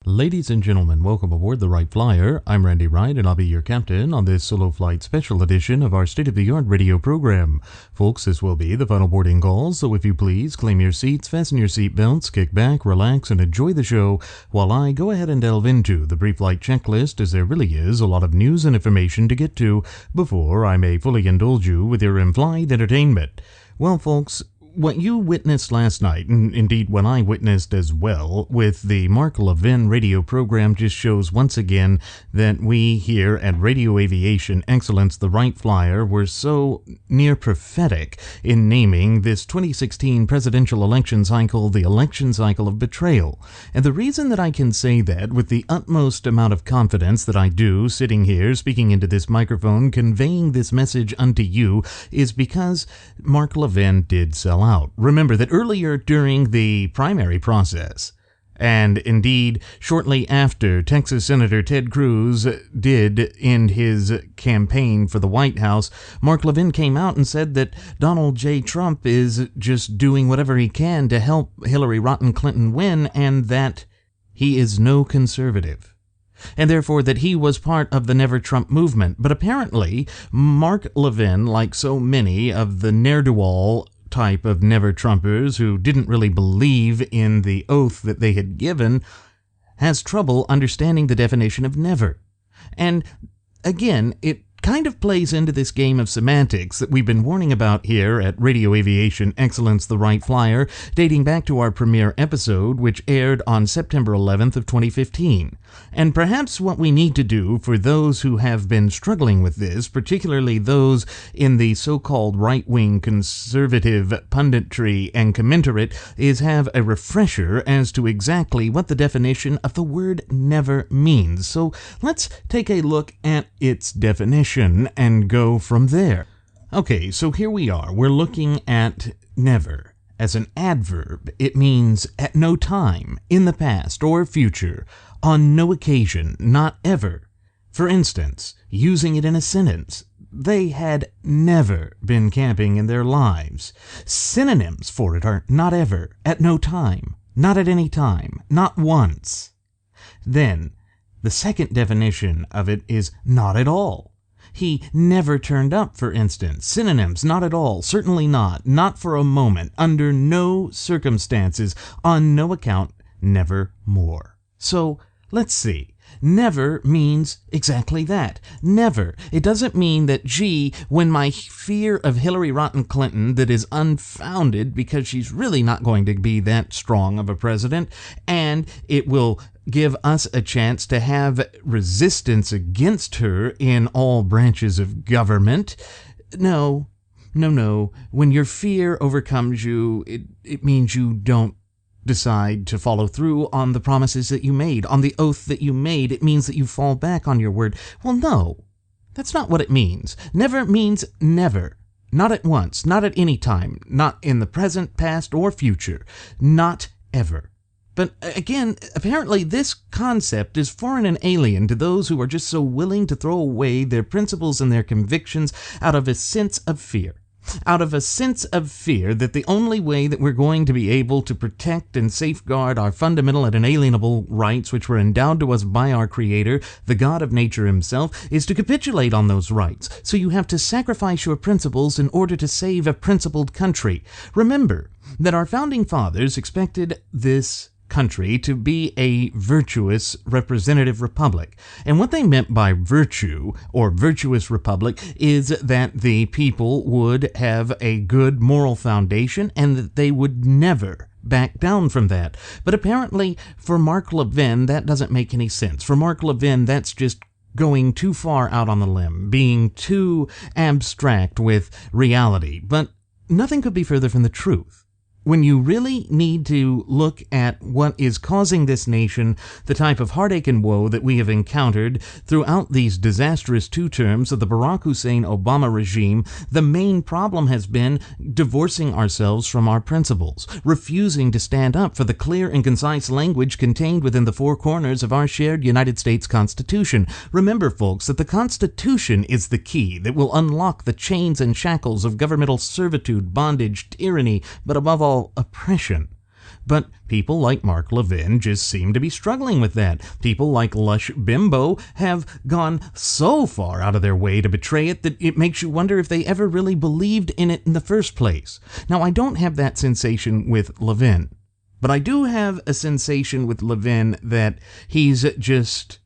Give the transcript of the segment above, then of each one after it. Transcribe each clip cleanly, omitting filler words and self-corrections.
Ladies and gentlemen, welcome aboard the Wright Flyer. I'm Randy Wright, and I'll be your captain on this solo flight special edition of our state-of-the-art radio program. Folks, this will be the final boarding call, so if you please, claim your seats, fasten your seat belts, kick back, relax, and enjoy the show while I go ahead and delve into the pre-flight checklist, as there really is a lot of news and information to get to before I may fully indulge you with your in-flight entertainment. Well, folks, what you witnessed last night, and indeed what I witnessed as well, with the Mark Levin radio program just shows once again that we here at Radio Aviation Excellence, the Wright Flyer, were so near prophetic in naming this 2016 presidential election cycle the election cycle of betrayal. And the reason that I can say that with the utmost amount of confidence that I do, sitting here, speaking into this microphone, conveying this message unto you, is because Mark Levin did sell out. Remember that earlier during the primary process, and indeed shortly after Texas Senator Ted Cruz did end his campaign for the White House, Mark Levin came out and said that Donald J. Trump is just doing whatever he can to help Hillary Rotten Clinton win, and that he is no conservative, and therefore that he was part of the Never Trump movement. But apparently, Mark Levin, like so many of the ne'er-do-well type of Never Trumpers who didn't really believe in the oath that they had given, has trouble understanding the definition of never. And again, it kind of plays into this game of semantics that we've been warning about here at Radio Aviation Excellence, the Wright Flyer, dating back to our premiere episode, which aired on September 11th of 2015. And perhaps what we need to do for those who have been struggling with this, particularly those in the so-called right-wing conservative punditry and commensurate, is have a refresher as to exactly what the definition of the word never means. So let's take a look at its definition and go from there. Okay, so here we are. We're looking at never. As an adverb, it means at no time, in the past or future, on no occasion, not ever. For instance, using it in a sentence, they had never been camping in their lives. Synonyms for it are not ever, at no time, not at any time, not once. Then, the second definition of it is not at all. He never turned up, for instance. Synonyms, not at all, certainly not for a moment, under no circumstances, on no account, never more. So, let's see. Never means exactly that. Never. It doesn't mean that, gee, when my fear of Hillary Rotten Clinton that is unfounded because she's really not going to be that strong of a president, and it will give us a chance to have resistance against her in all branches of government. No. When your fear overcomes you, it means you don't decide to follow through on the promises that you made, on the oath that you made. It means that you fall back on your word. Well, no, that's not what it means. Never means never. Not at once, not at any time, not in the present, past, or future. Not ever. But again, apparently this concept is foreign and alien to those who are just so willing to throw away their principles and their convictions out of a sense of fear. Out of a sense of fear that the only way that we're going to be able to protect and safeguard our fundamental and inalienable rights, which were endowed to us by our Creator, the God of nature himself, is to capitulate on those rights. So you have to sacrifice your principles in order to save a principled country. Remember that our founding fathers expected this country to be a virtuous representative republic. And what they meant by virtue or virtuous republic is that the people would have a good moral foundation and that they would never back down from that. But apparently for Mark Levin, that doesn't make any sense. For Mark Levin, that's just going too far out on the limb, being too abstract with reality. But nothing could be further from the truth. When you really need to look at what is causing this nation the type of heartache and woe that we have encountered throughout these disastrous 2 terms of the Barack Hussein Obama regime, the main problem has been divorcing ourselves from our principles, refusing to stand up for the clear and concise language contained within the 4 corners of our shared United States Constitution. Remember, folks, that the Constitution is the key that will unlock the chains and shackles of governmental servitude, bondage, tyranny, but above all, oppression. But people like Mark Levin just seem to be struggling with that. People like Lush Bimbo have gone so far out of their way to betray it that it makes you wonder if they ever really believed in it in the first place. Now, I don't have that sensation with Levin, but I do have a sensation with Levin that he's just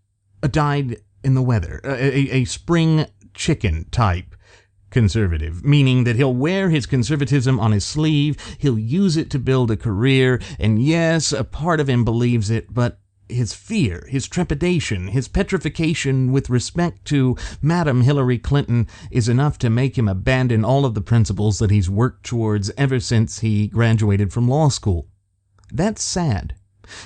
a dyed-in-the-weather, a spring chicken type conservative, meaning that he'll wear his conservatism on his sleeve, he'll use it to build a career, and yes, a part of him believes it, but his fear, his trepidation, his petrification with respect to Madam Hillary Clinton is enough to make him abandon all of the principles that he's worked towards ever since he graduated from law school. That's sad.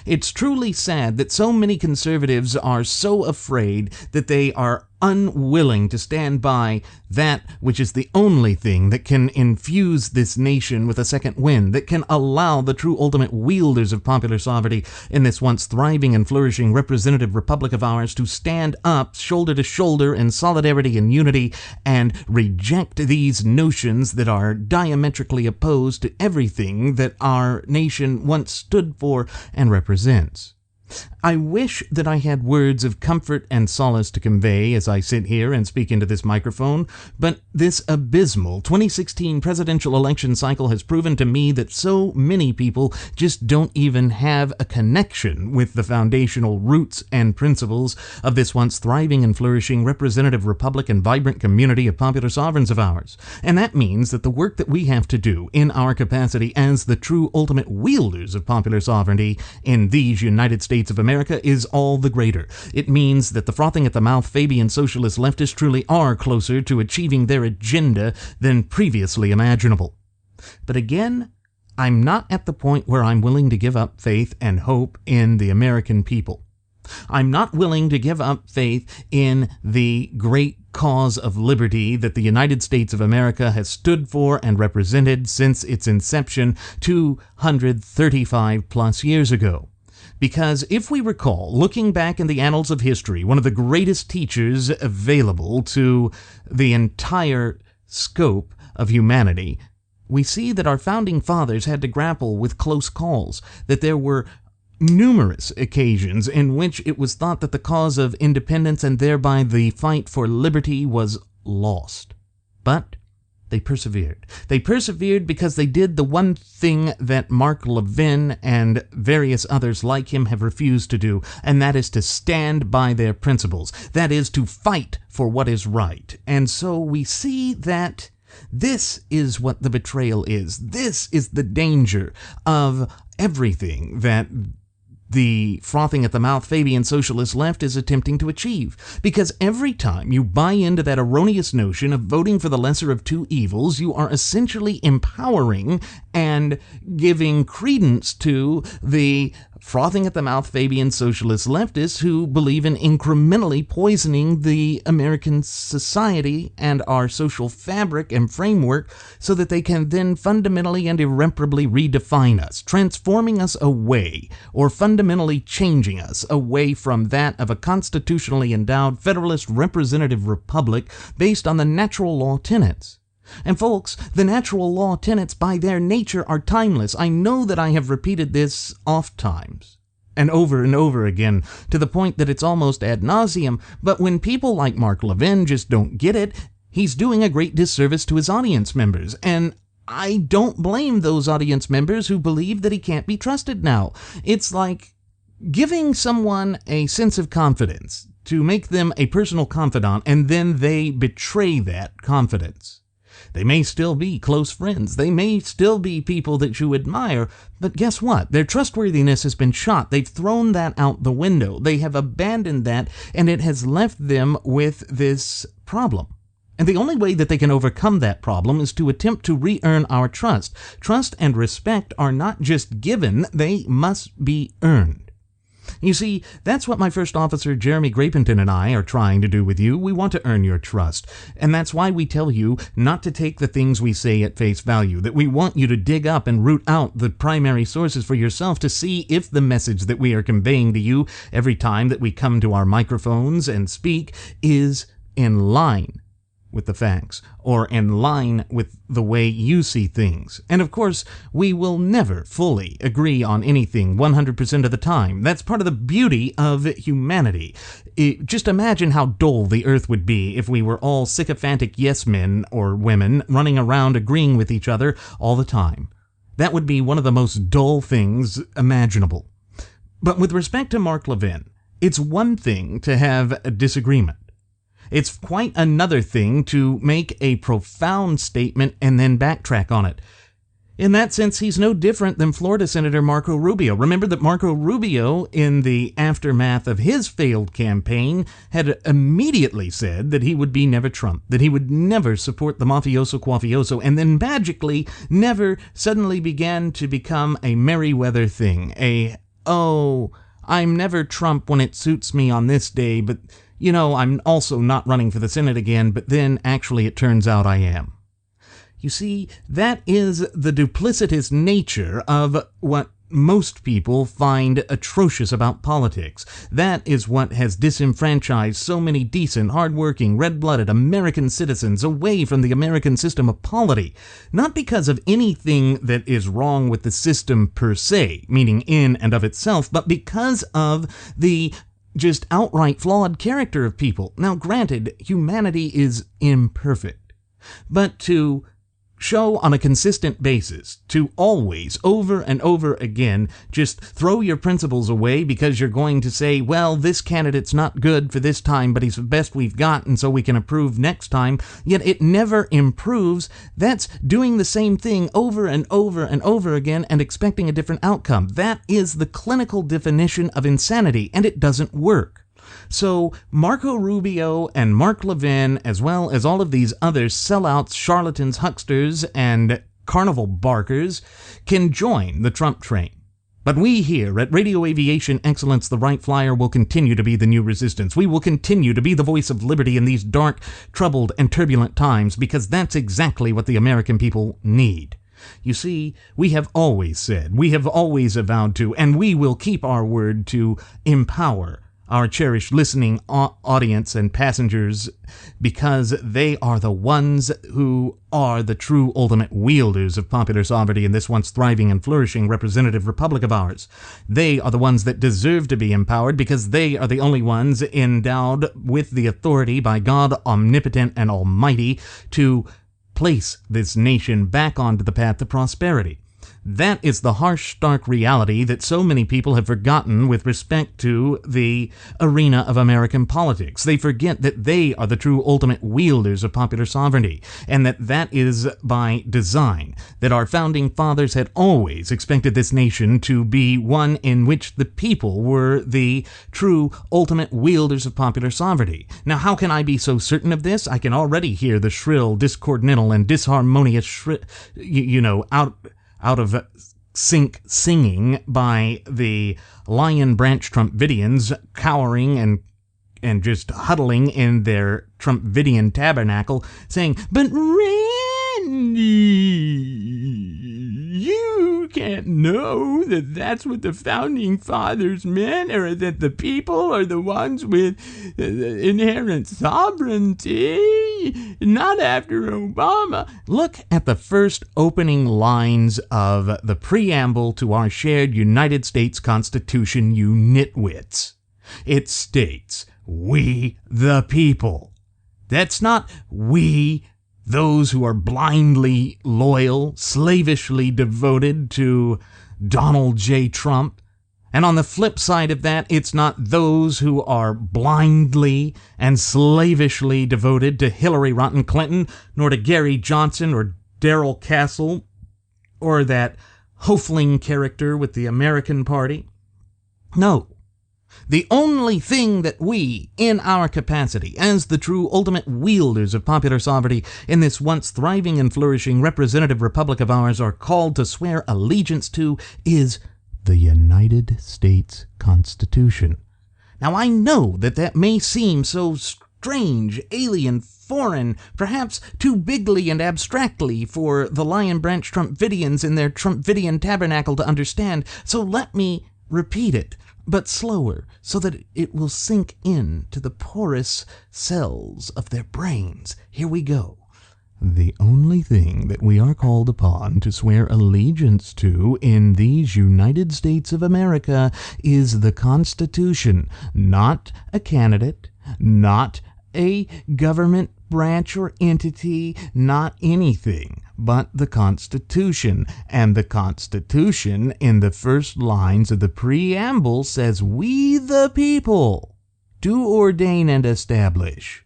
It's truly sad that so many conservatives are so afraid that they are unwilling to stand by that which is the only thing that can infuse this nation with a second wind, that can allow the true ultimate wielders of popular sovereignty in this once thriving and flourishing representative republic of ours to stand up shoulder to shoulder in solidarity and unity and reject these notions that are diametrically opposed to everything that our nation once stood for and represents. I wish that I had words of comfort and solace to convey as I sit here and speak into this microphone, but this abysmal 2016 presidential election cycle has proven to me that so many people just don't even have a connection with the foundational roots and principles of this once thriving and flourishing representative republic and vibrant community of popular sovereigns of ours. And that means that the work that we have to do in our capacity as the true ultimate wielders of popular sovereignty in these United States of America is all the greater. It means that the frothing at the mouth Fabian socialist leftists truly are closer to achieving their agenda than previously imaginable. But again, I'm not at the point where I'm willing to give up faith and hope in the American people. I'm not willing to give up faith in the great cause of liberty that the United States of America has stood for and represented since its inception 235 plus years ago. Because if we recall, looking back in the annals of history, one of the greatest teachers available to the entire scope of humanity, we see that our founding fathers had to grapple with close calls, that there were numerous occasions in which it was thought that the cause of independence and thereby the fight for liberty was lost. But they persevered. They persevered because they did the one thing that Mark Levin and various others like him have refused to do, and that is to stand by their principles. That is to fight for what is right. And so we see that this is what the betrayal is. This is the danger of everything that the frothing at the mouth Fabian socialist left is attempting to achieve. Because every time you buy into that erroneous notion of voting for the lesser of two evils, you are essentially empowering and giving credence to the frothing at the mouth Fabian socialist leftists who believe in incrementally poisoning the American society and our social fabric and framework so that they can then fundamentally and irreparably redefine us, transforming us away or fundamentally changing us away from that of a constitutionally endowed federalist representative republic based on the natural law tenets. And folks, the natural law tenets by their nature are timeless. I know that I have repeated this oft times and over again to the point that it's almost ad nauseum, but when people like Mark Levin just don't get it, he's doing a great disservice to his audience members, and I don't blame those audience members who believe that he can't be trusted now. It's like giving someone a sense of confidence to make them a personal confidant, and then they betray that confidence. They may still be close friends. They may still be people that you admire. But guess what? Their trustworthiness has been shot. They've thrown that out the window. They have abandoned that, and it has left them with this problem. And the only way that they can overcome that problem is to attempt to re-earn our trust. Trust and respect are not just given, they must be earned. You see, that's what my first officer, Jeremy Grapenton, and I are trying to do with you. We want to earn your trust. And that's why we tell you not to take the things we say at face value, that we want you to dig up and root out the primary sources for yourself to see if the message that we are conveying to you every time that we come to our microphones and speak is in line with the facts or in line with the way you see things. And of course, we will never fully agree on anything 100% of the time. That's part of the beauty of humanity. Just imagine how dull the earth would be if we were all sycophantic yes men or women running around agreeing with each other all the time. That would be one of the most dull things imaginable. But with respect to Mark Levin, it's one thing to have a disagreement. It's quite another thing to make a profound statement and then backtrack on it. In that sense, he's no different than Florida Senator Marco Rubio. Remember that Marco Rubio, in the aftermath of his failed campaign, had immediately said that he would be never Trump, that he would never support the mafioso quafioso, and then magically never suddenly began to become a Merriweather thing, I'm never Trump when it suits me on this day, but I'm also not running for the Senate again, but then actually it turns out I am. You see, that is the duplicitous nature of what most people find atrocious about politics. That is what has disenfranchised so many decent, hard-working, red-blooded American citizens away from the American system of polity. Not because of anything that is wrong with the system per se, meaning in and of itself, but because of the just outright flawed character of people. Now, granted, humanity is imperfect, but to show on a consistent basis, to always, over and over again, just throw your principles away because you're going to say, well, this candidate's not good for this time, but he's the best we've got, and so we can approve next time, yet it never improves. That's doing the same thing over and over and over again and expecting a different outcome. That is the clinical definition of insanity, and it doesn't work. So Marco Rubio and Mark Levin, as well as all of these other sellouts, charlatans, hucksters, and carnival barkers, can join the Trump train. But we here at Radio Aviation Excellence, the Wright Flyer, will continue to be the new resistance. We will continue to be the voice of liberty in these dark, troubled, and turbulent times, because that's exactly what the American people need. You see, we have always said, we have always avowed to, and we will keep our word to empower our cherished listening audience and passengers, because they are the ones who are the true ultimate wielders of popular sovereignty in this once thriving and flourishing representative republic of ours. They are the ones that deserve to be empowered, because they are the only ones endowed with the authority by God omnipotent and almighty to place this nation back onto the path to prosperity. That is the harsh, stark reality that so many people have forgotten with respect to the arena of American politics. They forget that they are the true ultimate wielders of popular sovereignty, and that is by design, that our founding fathers had always expected this nation to be one in which the people were the true ultimate wielders of popular sovereignty. Now, how can I be so certain of this? I can already hear the shrill, discordinal, and disharmonious out of sync singing by the Lion Branch Trumpvidians cowering and just huddling in their Trumpvidian tabernacle, saying, "But Randy, you can't know that that's what the founding fathers meant, or that the people are the ones with inherent sovereignty, not after Obama." Look at the first opening lines of the preamble to our shared United States Constitution, you nitwits. It states, "We the people." That's not we, those who are blindly loyal, slavishly devoted to Donald J. Trump. And on the flip side of that, it's not those who are blindly and slavishly devoted to Hillary Rotten Clinton, nor to Gary Johnson or Darrell Castle, or that Hoefling character with the American Party. No. The only thing that we, in our capacity as the true ultimate wielders of popular sovereignty in this once thriving and flourishing representative republic of ours, are called to swear allegiance to is the United States Constitution. Now, I know that may seem so strange, alien, foreign, perhaps too bigly and abstractly for the Lion Branch Trumpvidians in their Trumpvidian tabernacle to understand, so let me repeat it. but slower, so that it will sink in to the porous cells of their brains. Here we go. The only thing that we are called upon to swear allegiance to in these United States of America is the Constitution, not a candidate, not a government branch or entity, not anything, but the Constitution. And the Constitution, in the first lines of the preamble, says, "We the people do ordain and establish."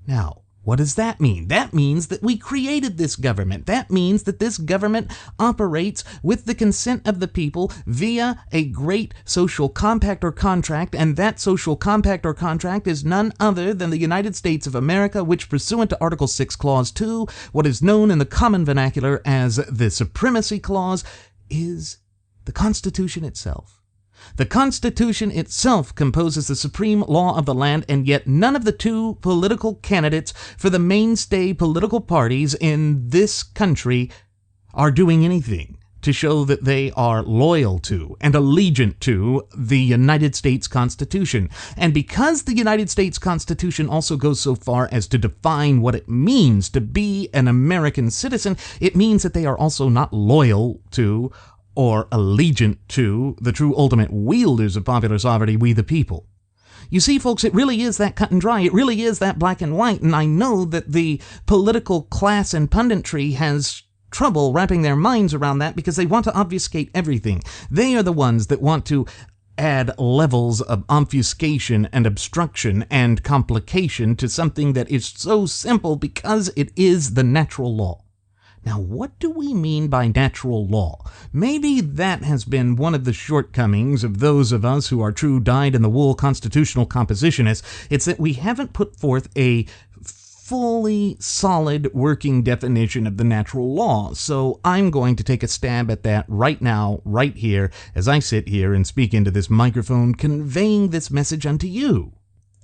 Now, what does that mean? That means that we created this government. That means that this government operates with the consent of the people via a great social compact or contract, and that social compact or contract is none other than the United States of America, which, pursuant to Article 6, Clause 2, what is known in the common vernacular as the Supremacy Clause, is the Constitution itself. The Constitution itself composes the supreme law of the land, and yet none of the two political candidates for the mainstay political parties in this country are doing anything to show that they are loyal to and allegiant to the United States Constitution. And because the United States Constitution also goes so far as to define what it means to be an American citizen, it means that they are also not loyal to or allegiant to the true ultimate wielders of popular sovereignty, we the people. You see, folks, it really is that cut and dry. It really is that black and white, and I know that the political class and punditry has trouble wrapping their minds around that because they want to obfuscate everything. They are the ones that want to add levels of obfuscation and obstruction and complication to something that is so simple because it is the natural law. Now, what do we mean by natural law? Maybe that has been one of the shortcomings of those of us who are true dyed-in-the-wool constitutional compositionists. It's that we haven't put forth a fully solid working definition of the natural law. So I'm going to take a stab at that right now, right here, as I sit here and speak into this microphone, conveying this message unto you.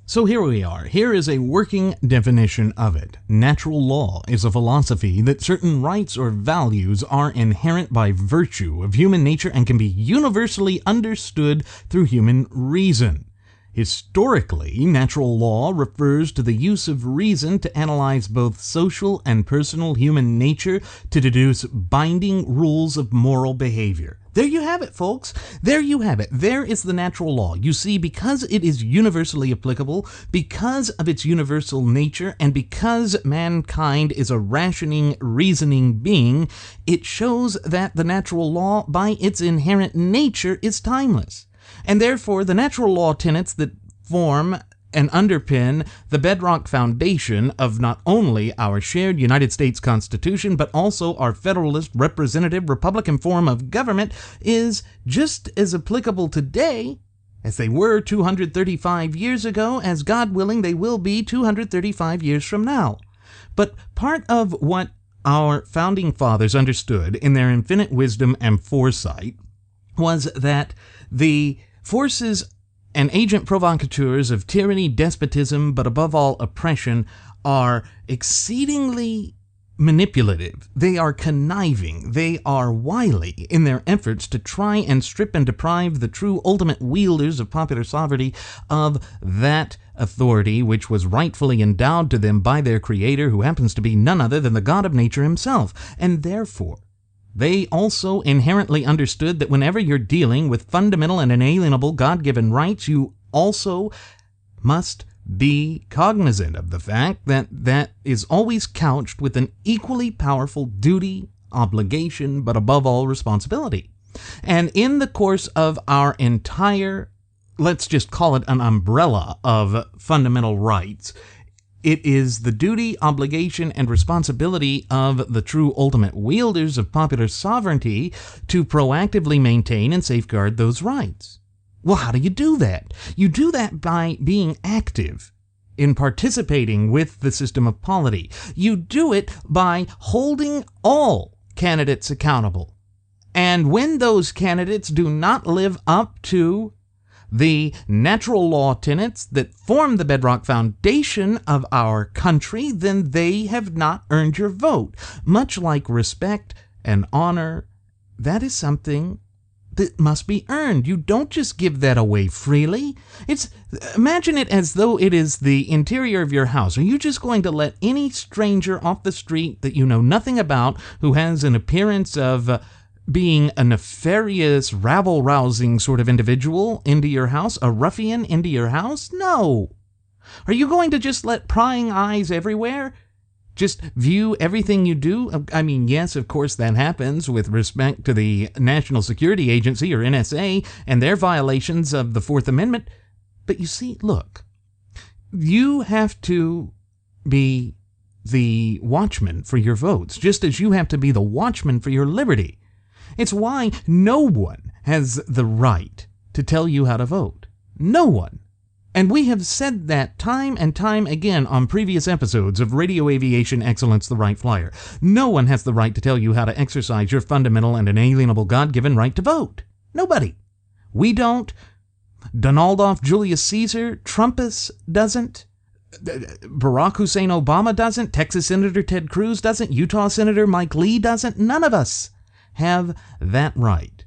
So here we are. Here is a working definition of it. Natural law is a philosophy that certain rights or values are inherent by virtue of human nature and can be universally understood through human reason. Historically, natural law refers to the use of reason to analyze both social and personal human nature to deduce binding rules of moral behavior. There you have it, folks. There you have it. There is the natural law. You see, because it is universally applicable, because of its universal nature, and because mankind is a rationing, reasoning being, it shows that the natural law, by its inherent nature, is timeless. And therefore, the natural law tenets that form and underpin the bedrock foundation of not only our shared United States Constitution, but also our federalist, representative, republican form of government is just as applicable today as they were 235 years ago, as God willing they will be 235 years from now. But part of what our founding fathers understood in their infinite wisdom and foresight was that the forces and agent provocateurs of tyranny, despotism, but above all oppression, are exceedingly manipulative. They are conniving. They are wily in their efforts to try and strip and deprive the true ultimate wielders of popular sovereignty of that authority which was rightfully endowed to them by their Creator, who happens to be none other than the God of nature himself. And therefore, they also inherently understood that whenever you're dealing with fundamental and inalienable God-given rights, you also must be cognizant of the fact that that is always couched with an equally powerful duty, obligation, but above all, responsibility. And in the course of our entire, let's just call it an umbrella of fundamental rights, it is the duty, obligation, and responsibility of the true ultimate wielders of popular sovereignty to proactively maintain and safeguard those rights. Well, how do you do that? You do that by being active in participating with the system of polity. You do it by holding all candidates accountable. And when those candidates do not live up to the natural law tenets that form the bedrock foundation of our country, then they have not earned your vote. Much like respect and honor, that is something that must be earned. You don't just give that away freely. Imagine it as though it is the interior of your house. Are you just going to let any stranger off the street that you know nothing about, who has an appearance of being a nefarious, rabble-rousing sort of individual into your house, a ruffian into your house? No. Are you going to just let prying eyes everywhere just view everything you do? I mean, yes, of course that happens with respect to the National Security Agency, or NSA, and their violations of the Fourth Amendment. But you see, look, you have to be the watchman for your votes, just as you have to be the watchman for your liberty. It's why no one has the right to tell you how to vote. No one. And we have said that time and time again on previous episodes of Radio Aviation Excellence, the Wright Flyer. No one has the right to tell you how to exercise your fundamental and inalienable God-given right to vote. Nobody. We don't. Donaldoff Julius Caesar, Trumpus doesn't. Barack Hussein Obama doesn't. Texas Senator Ted Cruz doesn't. Utah Senator Mike Lee doesn't. None of us have that right.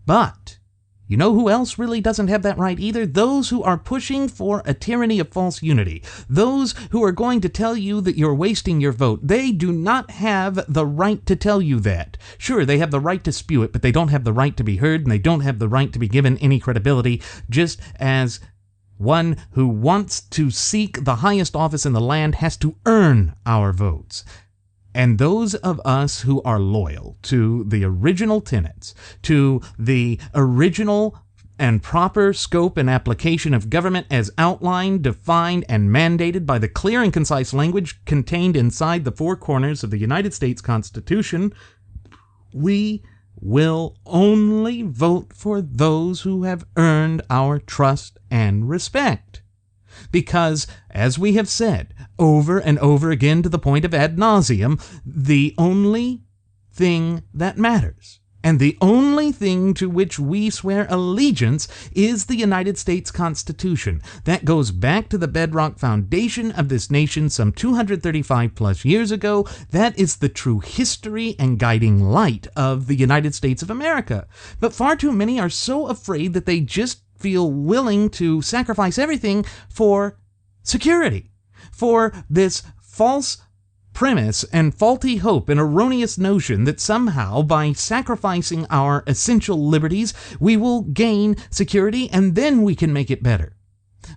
But you know who else really doesn't have that right either? Those who are pushing for a tyranny of false unity. Those who are going to tell you that you're wasting your vote. They do not have the right to tell you that. Sure, they have the right to spew it, but they don't have the right to be heard, and they don't have the right to be given any credibility, just as one who wants to seek the highest office in the land has to earn our votes. And those of us who are loyal to the original tenets, to the original and proper scope and application of government as outlined, defined, and mandated by the clear and concise language contained inside the four corners of the United States Constitution, we will only vote for those who have earned our trust and respect. Because, as we have said over and over again to the point of ad nauseum, the only thing that matters, and the only thing to which we swear allegiance, is the United States Constitution. That goes back to the bedrock foundation of this nation some 235 plus years ago. That is the true history and guiding light of the United States of America. But far too many are so afraid that they just feel willing to sacrifice everything for security, for this false premise and faulty hope and erroneous notion that somehow by sacrificing our essential liberties we will gain security and then we can make it better.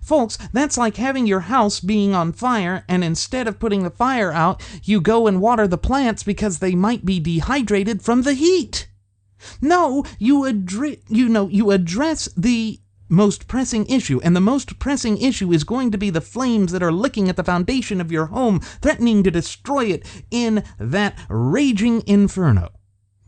Folks, that's like having your house being on fire, and instead of putting the fire out, you go and water the plants because they might be dehydrated from the heat. No, you address the most pressing issue, and the most pressing issue is going to be the flames that are licking at the foundation of your home, threatening to destroy it in that raging inferno.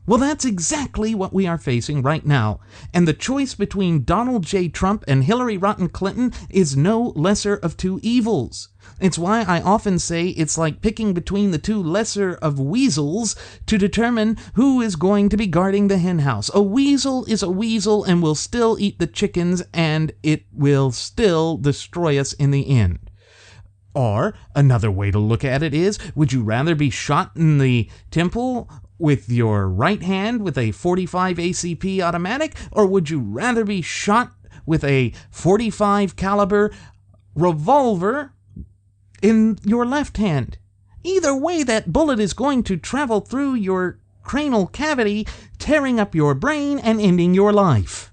Well, that's exactly what we are facing right now, and the choice between Donald J. Trump and Hillary Rotten Clinton is no lesser of two evils. It's why I often say it's like picking between the two lesser of weasels to determine who is going to be guarding the henhouse. A weasel is a weasel and will still eat the chickens, and it will still destroy us in the end. Or, another way to look at it is, would you rather be shot in the temple with your right hand with a .45 ACP automatic, or would you rather be shot with a .45 caliber revolver in your left hand? Either way, that bullet is going to travel through your cranial cavity, tearing up your brain and ending your life.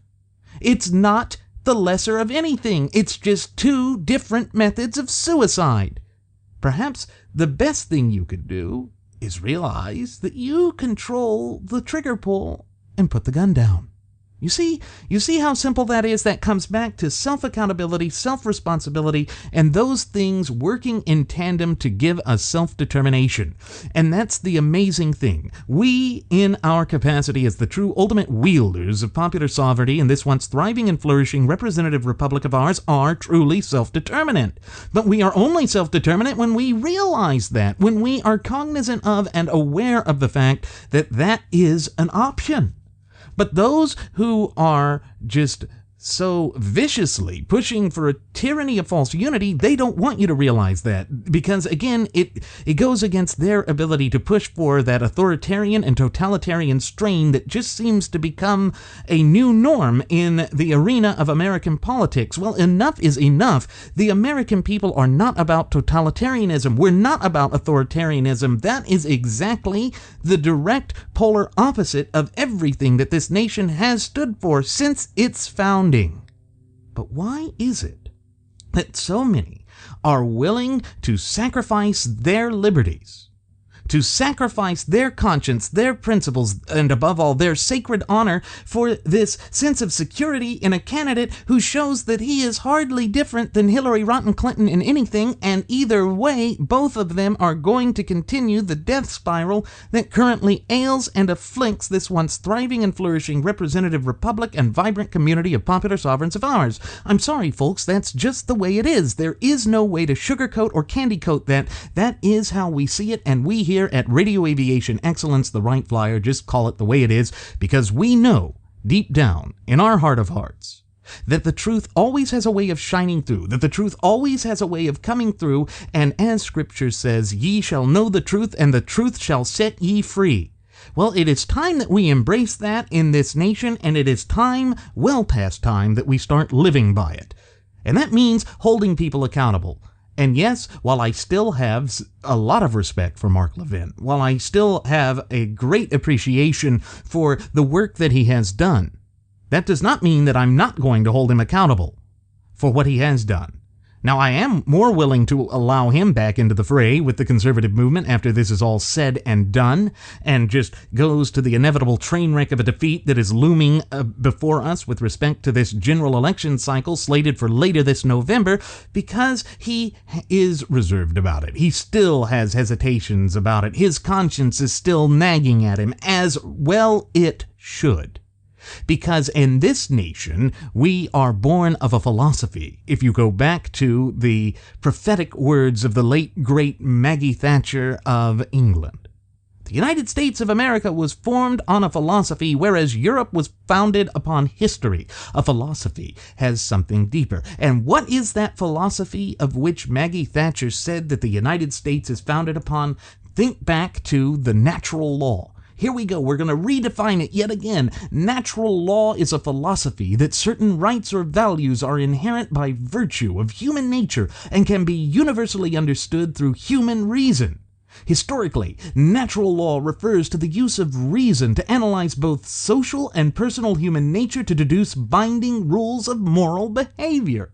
It's not the lesser of anything. It's just two different methods of suicide. Perhaps the best thing you could do is realize that you control the trigger pull and put the gun down. You see how simple that is? That comes back to self-accountability, self-responsibility, and those things working in tandem to give us self-determination. And that's the amazing thing. We, in our capacity as the true ultimate wielders of popular sovereignty in this once thriving and flourishing representative republic of ours, are truly self-determinant. But we are only self-determinant when we realize that, when we are cognizant of and aware of the fact that that is an option. But those who are just so viciously pushing for a tyranny of false unity, they don't want you to realize that, because again, it goes against their ability to push for that authoritarian and totalitarian strain that just seems to become a new norm in the arena of American politics. Well, enough is enough. The American people are not about totalitarianism. We're not about authoritarianism. That is exactly the direct polar opposite of everything that this nation has stood for since its founding. But why is it that so many are willing to sacrifice their liberties, to sacrifice their conscience, their principles, and above all, their sacred honor for this sense of security in a candidate who shows that he is hardly different than Hillary Rotten Clinton in anything, and either way, both of them are going to continue the death spiral that currently ails and afflicts this once thriving and flourishing representative republic and vibrant community of popular sovereigns of ours. I'm sorry, folks, that's just the way it is. There is no way to sugarcoat or candy coat that. That is how we see it, and we here at Radio Aviation Excellence, the Wright Flyer, just call it the way it is, because we know deep down in our heart of hearts that the truth always has a way of shining through, that the truth always has a way of coming through, and as Scripture says, ye shall know the truth, and the truth shall set ye free. Well, it is time that we embrace that in this nation, and it is time, well past time, that we start living by it. And that means holding people accountable. And yes, while I still have a lot of respect for Mark Levin, while I still have a great appreciation for the work that he has done, that does not mean that I'm not going to hold him accountable for what he has done. Now, I am more willing to allow him back into the fray with the conservative movement after this is all said and done, and just goes to the inevitable train wreck of a defeat that is looming before us with respect to this general election cycle slated for later this November, because he is reserved about it. He still has hesitations about it. His conscience is still nagging at him, as well it should. Because in this nation, we are born of a philosophy. If you go back to the prophetic words of the late, great Maggie Thatcher of England, the United States of America was formed on a philosophy, whereas Europe was founded upon history. A philosophy has something deeper. And what is that philosophy of which Maggie Thatcher said that the United States is founded upon? Think back to the natural law. Here we go. We're going to redefine it yet again. Natural law is a philosophy that certain rights or values are inherent by virtue of human nature and can be universally understood through human reason. Historically, natural law refers to the use of reason to analyze both social and personal human nature to deduce binding rules of moral behavior.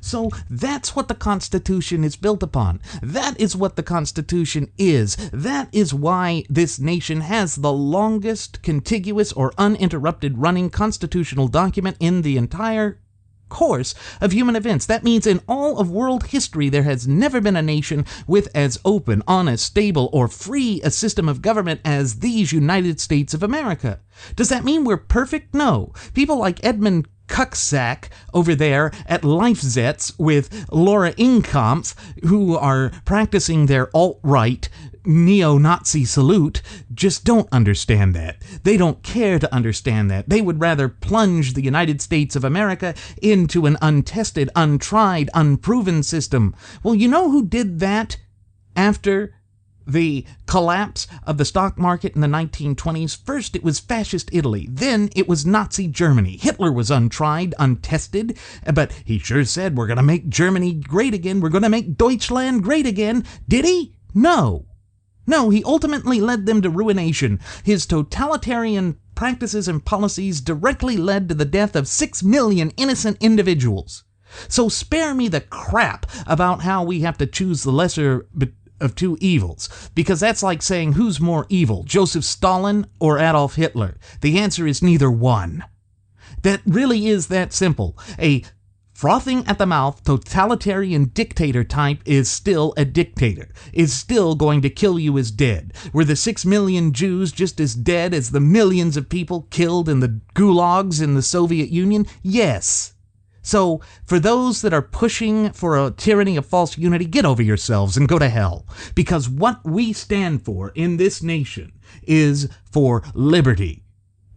So that's what the Constitution is built upon. That is what the Constitution is. That is why this nation has the longest contiguous or uninterrupted running constitutional document in the entire course of human events. That means in all of world history, there has never been a nation with as open, honest, stable, or free a system of government as these United States of America. Does that mean we're perfect? No. People like Edmund Cucksack over there at LifeZets with Laura Ingraham, who are practicing their alt-right neo-Nazi salute, just don't understand that. They don't care to understand that. They would rather plunge the United States of America into an untested, untried, unproven system. Well, you know who did that after the collapse of the stock market in the 1920s? First, it was fascist Italy. Then it was Nazi Germany. Hitler was untried, untested, but he sure said, we're going to make Germany great again. We're going to make Deutschland great again. Did he? No. No, he ultimately led them to ruination. His totalitarian practices and policies directly led to the death of 6 million innocent individuals. So spare me the crap about how we have to choose the lesser of two evils, because that's like saying who's more evil, Joseph Stalin or Adolf Hitler. The answer is neither one. That really is that simple. A frothing at the mouth totalitarian dictator type is still a dictator, is still going to kill you as dead. Were the 6 million Jews just as dead as the millions of people killed in the gulags in the Soviet Union? Yes. So, for those that are pushing for a tyranny of false unity, get over yourselves and go to hell. Because what we stand for in this nation is for liberty.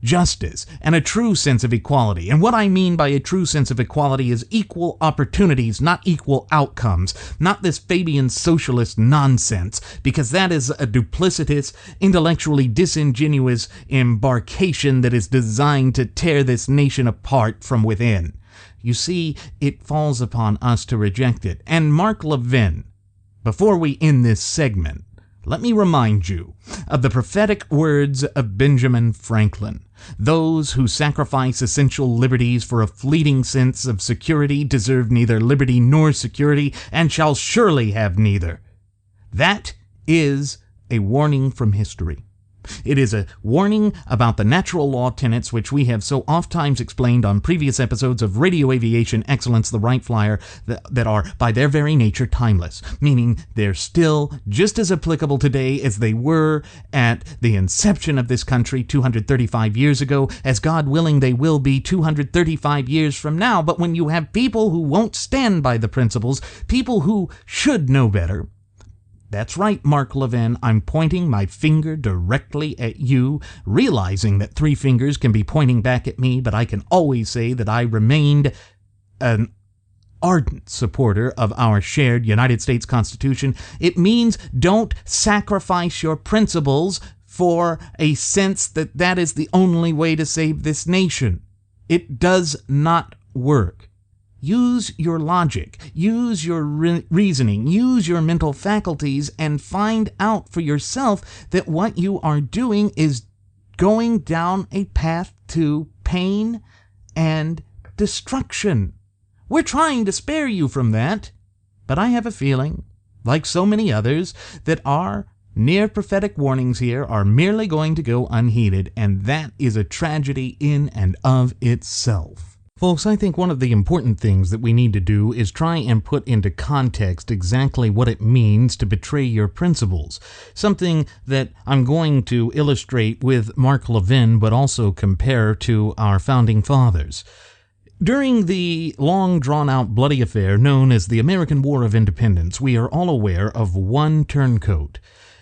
justice, and a true sense of equality. And what I mean by a true sense of equality is equal opportunities, not equal outcomes, not this Fabian socialist nonsense, because that is a duplicitous, intellectually disingenuous embarkation that is designed to tear this nation apart from within. You see, it falls upon us to reject it. And Mark Levin, before we end this segment, let me remind you of the prophetic words of Benjamin Franklin. Those who sacrifice essential liberties for a fleeting sense of security deserve neither liberty nor security, and shall surely have neither. That is a warning from history. It is a warning about the natural law tenets which we have so oft-times explained on previous episodes of Radio Aviation Excellence, the Wright Flyer, that are, by their very nature, timeless, meaning they're still just as applicable today as they were at the inception of this country 235 years ago, as God willing they will be 235 years from now. But when you have people who won't stand by the principles, people who should know better, that's right, Mark Levin, I'm pointing my finger directly at you, realizing that three fingers can be pointing back at me, but I can always say that I remained an ardent supporter of our shared United States Constitution. It means don't sacrifice your principles for a sense that that is the only way to save this nation. It does not work. Use your logic, use your reasoning, use your mental faculties, and find out for yourself that what you are doing is going down a path to pain and destruction. We're trying to spare you from that, but I have a feeling, like so many others, that our near prophetic warnings here are merely going to go unheeded, and that is a tragedy in and of itself. Folks, I think one of the important things that we need to do is try and put into context exactly what it means to betray your principles, something that I'm going to illustrate with Mark Levin, but also compare to our founding fathers. During the long drawn-out bloody affair known as the American War of Independence, we are all aware of one turncoat.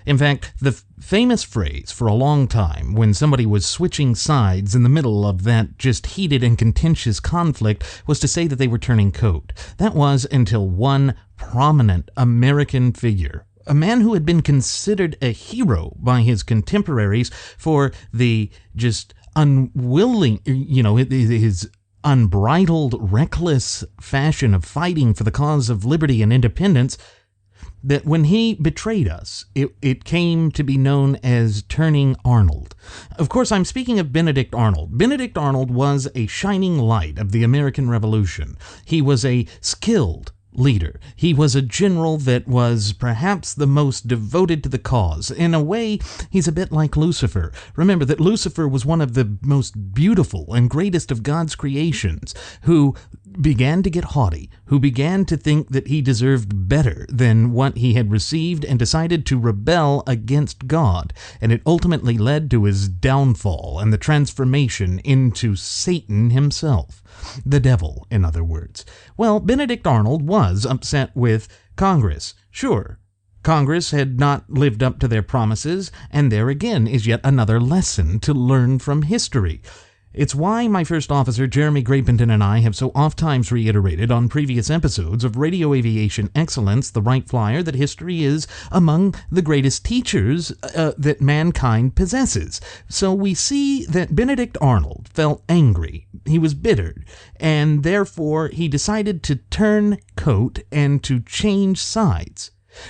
In fact, the famous phrase for a long time when somebody was switching sides in the middle of that just heated and contentious conflict was to say that they were turning coat. That was until one prominent American figure, a man who had been considered a hero by his contemporaries for the just unwilling, his unbridled, reckless fashion of fighting for the cause of liberty and independence, that when he betrayed us, it came to be known as turning Arnold. Of course, I'm speaking of Benedict Arnold. Benedict Arnold was a shining light of the American Revolution. He was a skilled leader. He was a general that was perhaps the most devoted to the cause. In a way, he's a bit like Lucifer. Remember that Lucifer was one of the most beautiful and greatest of God's creations, who began to get haughty, who began to think that he deserved better than what he had received and decided to rebel against God. And it ultimately led to his downfall and the transformation into Satan himself. The devil, in other words. Well, Benedict Arnold was upset with Congress. Sure, Congress had not lived up to their promises, and there again is yet another lesson to learn from history. It's why my first officer, Jeremy Grapington, and I have so oft-times reiterated on previous episodes of Radio Aviation Excellence, the Wright Flyer, that history is among the greatest teachers that mankind possesses. So we see that Benedict Arnold felt angry. He was bitter, and therefore he decided to turn coat and to change sides.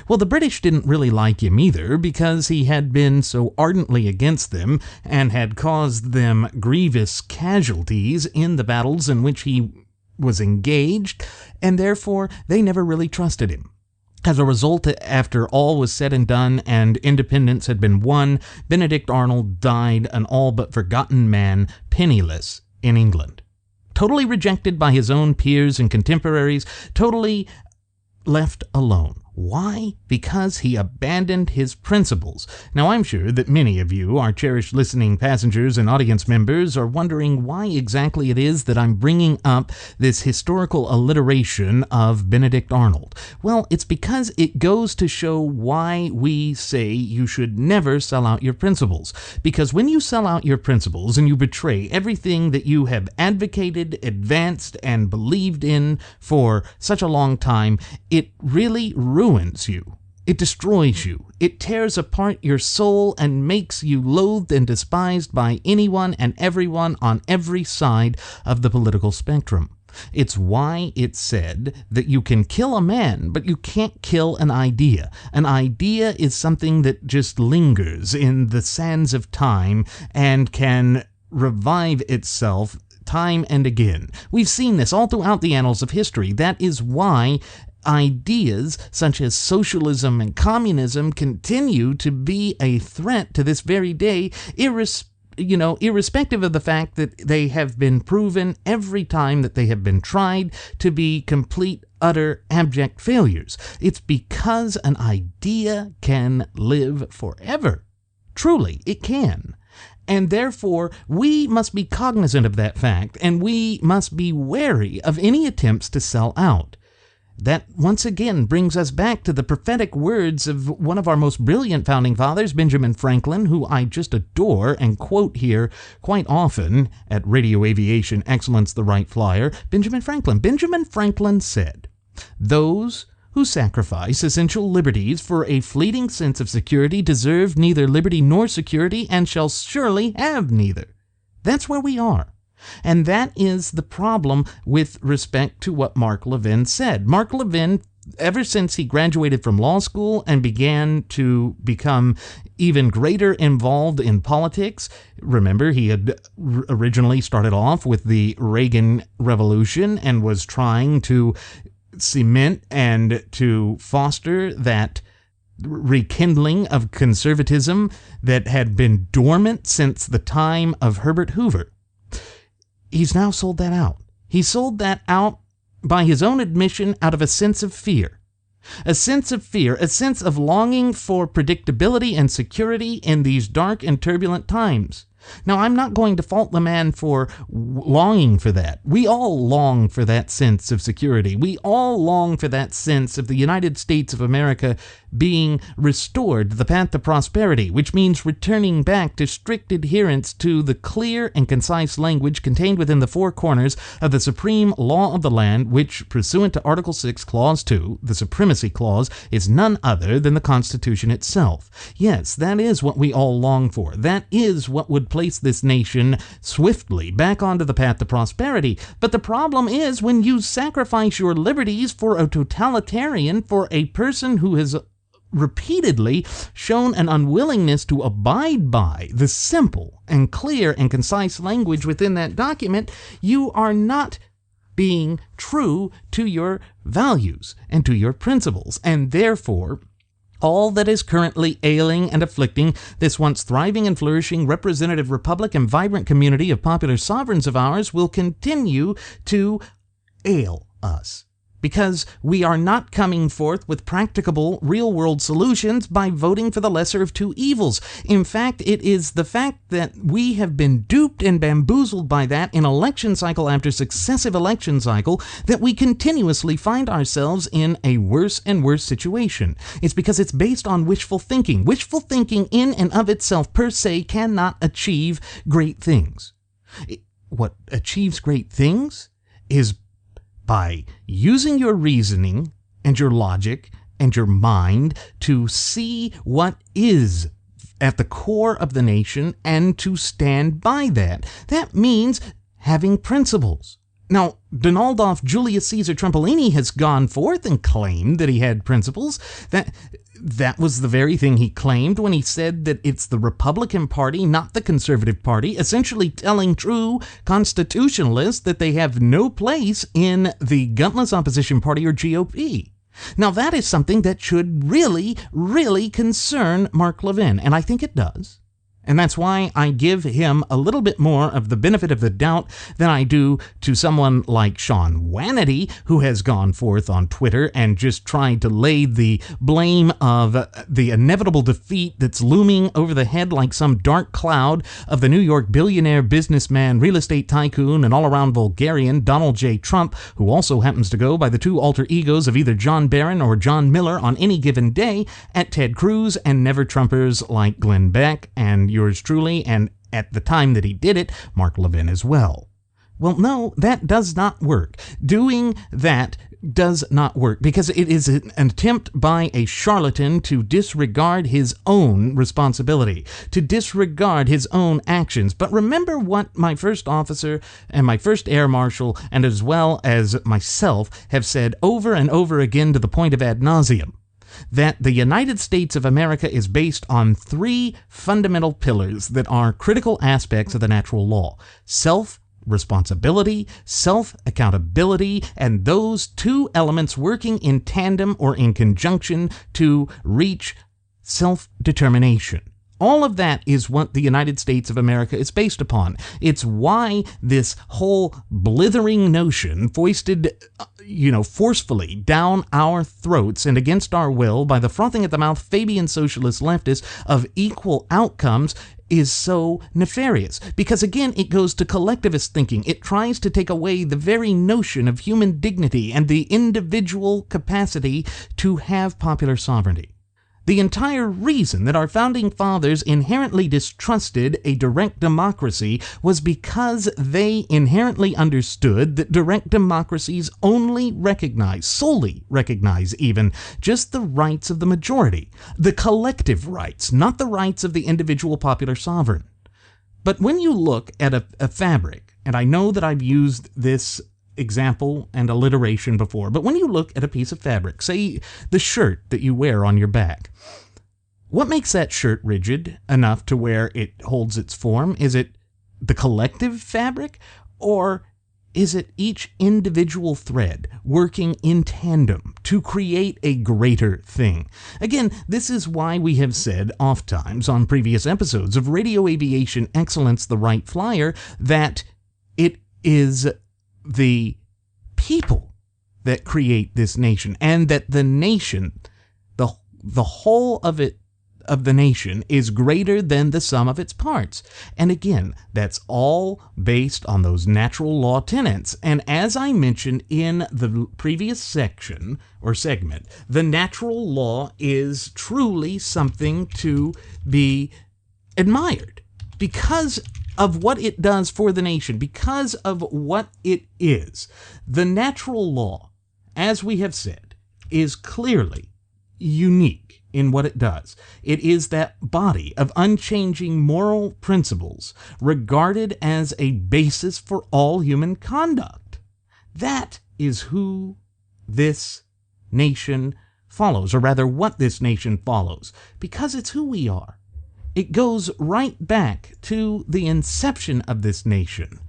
Well, the British didn't really like him either, because he had been so ardently against them and had caused them grievous casualties in the battles in which he was engaged, and therefore they never really trusted him. As a result, after all was said and done and independence had been won, Benedict Arnold died an all but forgotten man, penniless in England. Totally rejected by his own peers and contemporaries, totally left alone. Why? Because he abandoned his principles. Now, I'm sure that many of you, our cherished listening passengers and audience members, are wondering why exactly it is that I'm bringing up this historical alliteration of Benedict Arnold. Well, it's because it goes to show why we say you should never sell out your principles. Because when you sell out your principles and you betray everything that you have advocated, advanced, and believed in for such a long time, it really ruins you. It destroys you. It tears apart your soul and makes you loathed and despised by anyone and everyone on every side of the political spectrum. It's why it's said that you can kill a man, but you can't kill an idea. An idea is something that just lingers in the sands of time and can revive itself time and again. We've seen this all throughout the annals of history. That is why ideas such as socialism and communism continue to be a threat to this very day, irrespective of the fact that they have been proven every time that they have been tried to be complete, utter, abject failures. It's because an idea can live forever. Truly, it can. And therefore, we must be cognizant of that fact, and we must be wary of any attempts to sell out. That once again brings us back to the prophetic words of one of our most brilliant founding fathers, Benjamin Franklin, who I just adore and quote here quite often at Radio Aviation Excellence, the Wright Flyer. Benjamin Franklin said, "Those who sacrifice essential liberties for a fleeting sense of security deserve neither liberty nor security and shall surely have neither." That's where we are. And that is the problem with respect to what Mark Levin said. Mark Levin, ever since he graduated from law school and began to become even greater involved in politics, remember, he had originally started off with the Reagan Revolution and was trying to cement and to foster that rekindling of conservatism that had been dormant since the time of Herbert Hoover. He's now sold that out. He sold that out by his own admission out of a sense of fear. A sense of fear, a sense of longing for predictability and security in these dark and turbulent times. Now, I'm not going to fault the man for longing for that. We all long for that sense of security. We all long for that sense of the United States of America being restored to the path to prosperity, which means returning back to strict adherence to the clear and concise language contained within the four corners of the supreme law of the land, which, pursuant to Article 6, Clause 2, the Supremacy Clause, is none other than the Constitution itself. Yes, that is what we all long for. That is what would place this nation swiftly back onto the path to prosperity. But the problem is when you sacrifice your liberties for a totalitarian, for a person who has repeatedly shown an unwillingness to abide by the simple and clear and concise language within that document, you are not being true to your values and to your principles, and therefore all that is currently ailing and afflicting this once thriving and flourishing representative republic and vibrant community of popular sovereigns of ours will continue to ail us. Because we are not coming forth with practicable, real-world solutions by voting for the lesser of two evils. In fact, it is the fact that we have been duped and bamboozled by that in election cycle after successive election cycle that we continuously find ourselves in a worse and worse situation. It's because it's based on wishful thinking. Wishful thinking in and of itself per se cannot achieve great things. What achieves great things is by using your reasoning and your logic and your mind to see what is at the core of the nation and to stand by that. That means having principles. Now, Donaldolph Julius Caesar Trempolini has gone forth and claimed that he had principles. That was the very thing he claimed when he said that it's the Republican Party, not the Conservative Party, essentially telling true constitutionalists that they have no place in the gutless opposition party or GOP. Now, that is something that should really, really concern Mark Levin, and I think it does. And that's why I give him a little bit more of the benefit of the doubt than I do to someone like Sean Hannity, who has gone forth on Twitter and just tried to lay the blame of the inevitable defeat that's looming over the head like some dark cloud of the New York billionaire, businessman, real estate tycoon, and all-around vulgarian Donald J. Trump, who also happens to go by the two alter egos of either John Barron or John Miller on any given day, at Ted Cruz and never-Trumpers like Glenn Beck and yours truly, and at the time that he did it, Mark Levin as well. Well, no, that does not work. Doing that does not work because it is an attempt by a charlatan to disregard his own responsibility, to disregard his own actions. But remember what my first officer and my first air marshal, and as well as myself, have said over and over again to the point of ad nauseum, that the United States of America is based on three fundamental pillars that are critical aspects of the natural law: self-responsibility, self-accountability, and those two elements working in tandem or in conjunction to reach self-determination. All of that is what the United States of America is based upon. It's why this whole blithering notion foisted, forcefully down our throats and against our will by the frothing at the mouth Fabian socialist leftists of equal outcomes is so nefarious. Because again, it goes to collectivist thinking. It tries to take away the very notion of human dignity and the individual capacity to have popular sovereignty. The entire reason that our founding fathers inherently distrusted a direct democracy was because they inherently understood that direct democracies only solely recognize even, just the rights of the majority, the collective rights, not the rights of the individual popular sovereign. But when you look at a fabric, and I know that I've used this example and alliteration before, but when you look at a piece of fabric, say the shirt that you wear on your back, what makes that shirt rigid enough to where it holds its form? Is it the collective fabric, or is it each individual thread working in tandem to create a greater thing? Again, this is why we have said oftentimes on previous episodes of Radio Aviation Excellence, the Wright Flyer, that it is the people that create this nation, and that the nation, the whole of the nation, is greater than the sum of its parts. And again, that's all based on those natural law tenets. And as I mentioned in the previous section or segment, the natural law is truly something to be admired because of what it does for the nation, because of what it is. The natural law, as we have said, is clearly unique in what it does. It is that body of unchanging moral principles regarded as a basis for all human conduct. That is who this nation follows, or rather what this nation follows, because it's who we are. It goes right back to the inception of this nation.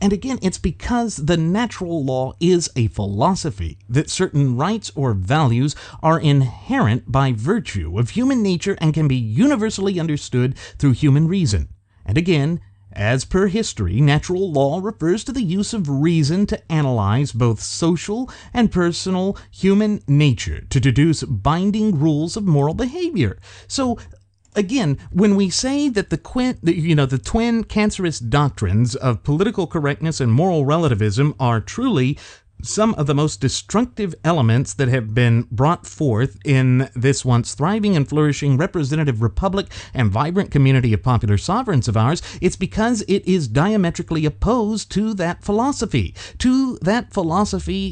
And again, it's because the natural law is a philosophy that certain rights or values are inherent by virtue of human nature and can be universally understood through human reason. And again, as per history, natural law refers to the use of reason to analyze both social and personal human nature to deduce binding rules of moral behavior. So, again, when we say that the twin cancerous doctrines of political correctness and moral relativism are truly some of the most destructive elements that have been brought forth in this once thriving and flourishing representative republic and vibrant community of popular sovereigns of ours, it's because it is diametrically opposed to that philosophy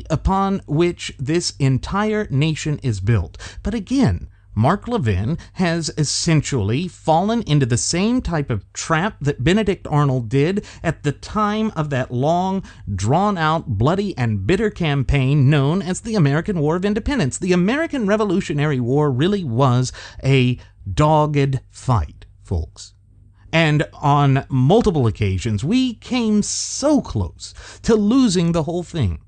upon which this entire nation is built. But again, Mark Levin has essentially fallen into the same type of trap that Benedict Arnold did at the time of that long, drawn-out, bloody, and bitter campaign known as the American War of Independence. The American Revolutionary War really was a dogged fight, folks. And on multiple occasions, we came so close to losing the whole thing.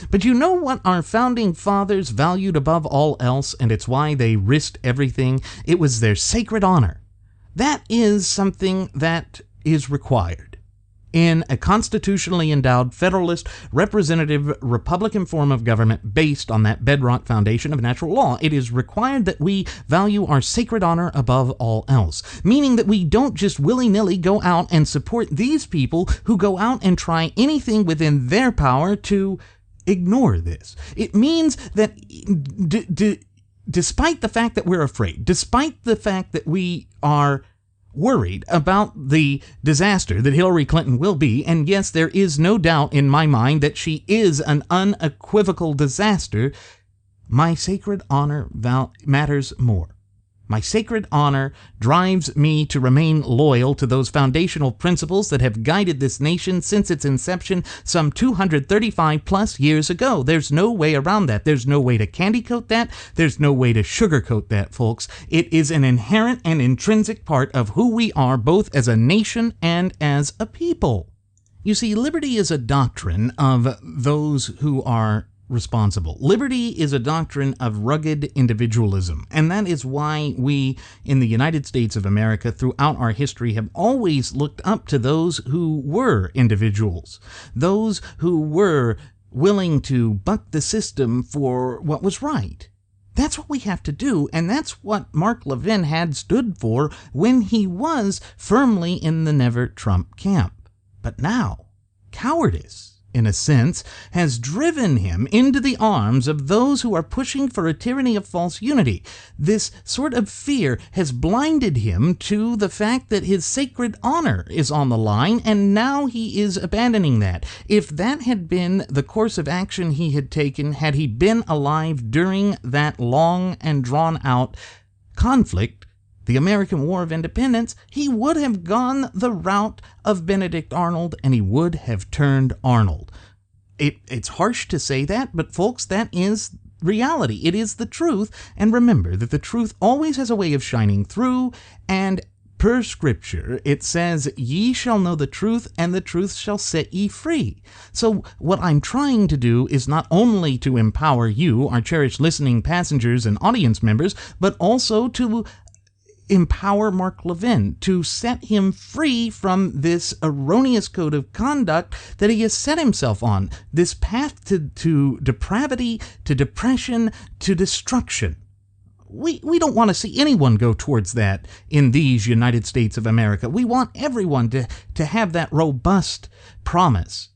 But you know what our founding fathers valued above all else, and it's why they risked everything? It was their sacred honor. That is something that is required in a constitutionally endowed federalist representative Republican form of government based on that bedrock foundation of natural law. It is required that we value our sacred honor above all else, meaning that we don't just willy-nilly go out and support these people who go out and try anything within their power to ignore this. It means that despite the fact that we're afraid, despite the fact that we are worried about the disaster that Hillary Clinton will be, and yes, there is no doubt in my mind that she is an unequivocal disaster, my sacred honor matters more. My sacred honor drives me to remain loyal to those foundational principles that have guided this nation since its inception some 235 plus years ago. There's no way around that. There's no way to candy coat that. There's no way to sugarcoat that, folks. It is an inherent and intrinsic part of who we are, both as a nation and as a people. You see, liberty is a doctrine of those who are responsible. Liberty is a doctrine of rugged individualism, and that is why we in the United States of America throughout our history have always looked up to those who were individuals, those who were willing to buck the system for what was right. That's what we have to do, and that's what Mark Levin had stood for when he was firmly in the Never Trump camp. But now, cowardice, in a sense, has driven him into the arms of those who are pushing for a tyranny of false unity. This sort of fear has blinded him to the fact that his sacred honor is on the line, and now he is abandoning that. If that had been the course of action he had taken, had he been alive during that long and drawn-out conflict, the American War of Independence, he would have gone the route of Benedict Arnold, and he would have turned Arnold. It's harsh to say that, but folks, that is reality. It is the truth, and remember that the truth always has a way of shining through, and per Scripture, it says, "Ye shall know the truth, and the truth shall set ye free." So what I'm trying to do is not only to empower you, our cherished listening passengers and audience members, but also to empower Mark Levin, to set him free from this erroneous code of conduct that he has set himself on, this path to depravity, to depression, to destruction. We don't want to see anyone go towards that in these United States of America. We want everyone to have that robust promise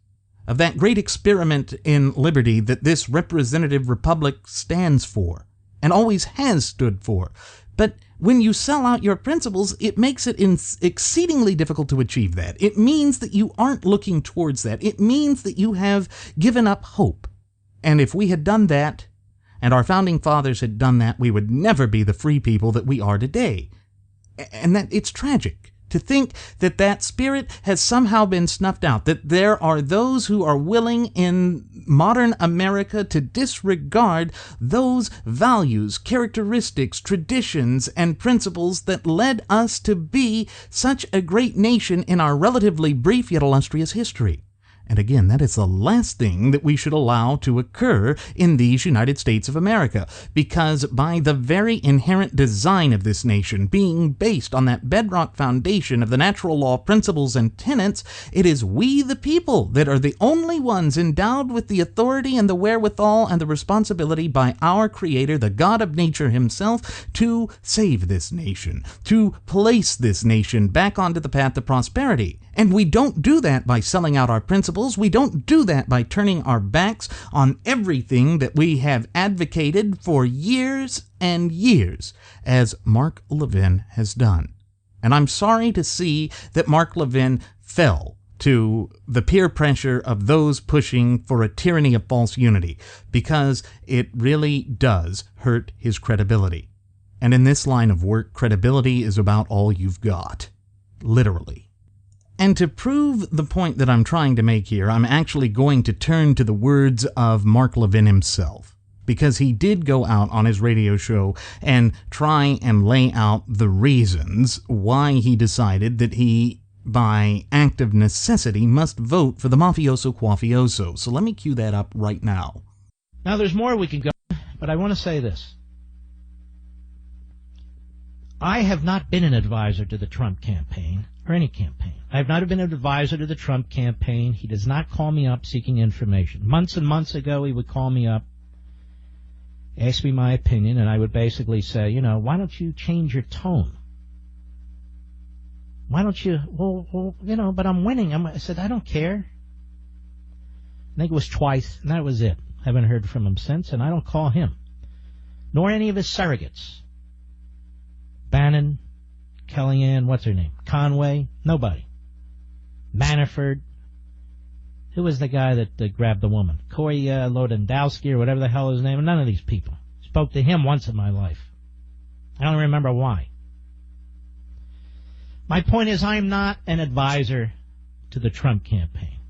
of that great experiment in liberty that this representative republic stands for and always has stood for. But when you sell out your principles, it makes it exceedingly difficult to achieve that. It means that you aren't looking towards that. It means that you have given up hope. And if we had done that, and our founding fathers had done that, we would never be the free people that we are today. And that it's tragic to think that that spirit has somehow been snuffed out, that there are those who are willing in modern America to disregard those values, characteristics, traditions, and principles that led us to be such a great nation in our relatively brief yet illustrious history. And again, that is the last thing that we should allow to occur in these United States of America, because by the very inherent design of this nation, being based on that bedrock foundation of the natural law principles and tenets, it is we the people that are the only ones endowed with the authority and the wherewithal and the responsibility by our Creator, the God of nature himself, to save this nation, to place this nation back onto the path of prosperity. And we don't do that by selling out our principles. We don't do that by turning our backs on everything that we have advocated for years and years, as Mark Levin has done. And I'm sorry to see that Mark Levin fell to the peer pressure of those pushing for a tyranny of false unity, because it really does hurt his credibility. And in this line of work, credibility is about all you've got. Literally. And to prove the point that I'm trying to make here, I'm actually going to turn to the words of Mark Levin himself, because he did go out on his radio show and try and lay out the reasons why he decided that he, by act of necessity, must vote for the mafioso quafioso. So let me cue that up right now. Now, there's more we could go, but I want to say this. I have not been an advisor to the Trump campaign, or any campaign. I have not been an advisor to the Trump campaign. He does not call me up seeking information. Months and months ago, he would call me up, ask me my opinion, and I would basically say, you know, why don't you change your tone? Why don't you, well, you know, but I'm winning. I said, I don't care. I think it was twice, and that was it. Haven't heard from him since, and I don't call him, nor any of his surrogates. Bannon, Kellyanne, what's her name? Conway, nobody. Manafort, who was the guy that grabbed the woman? Corey Lewandowski or whatever the hell his name. None of these people. Spoke to him once in my life. I don't remember why. My point is, I'm not an advisor to the Trump campaign,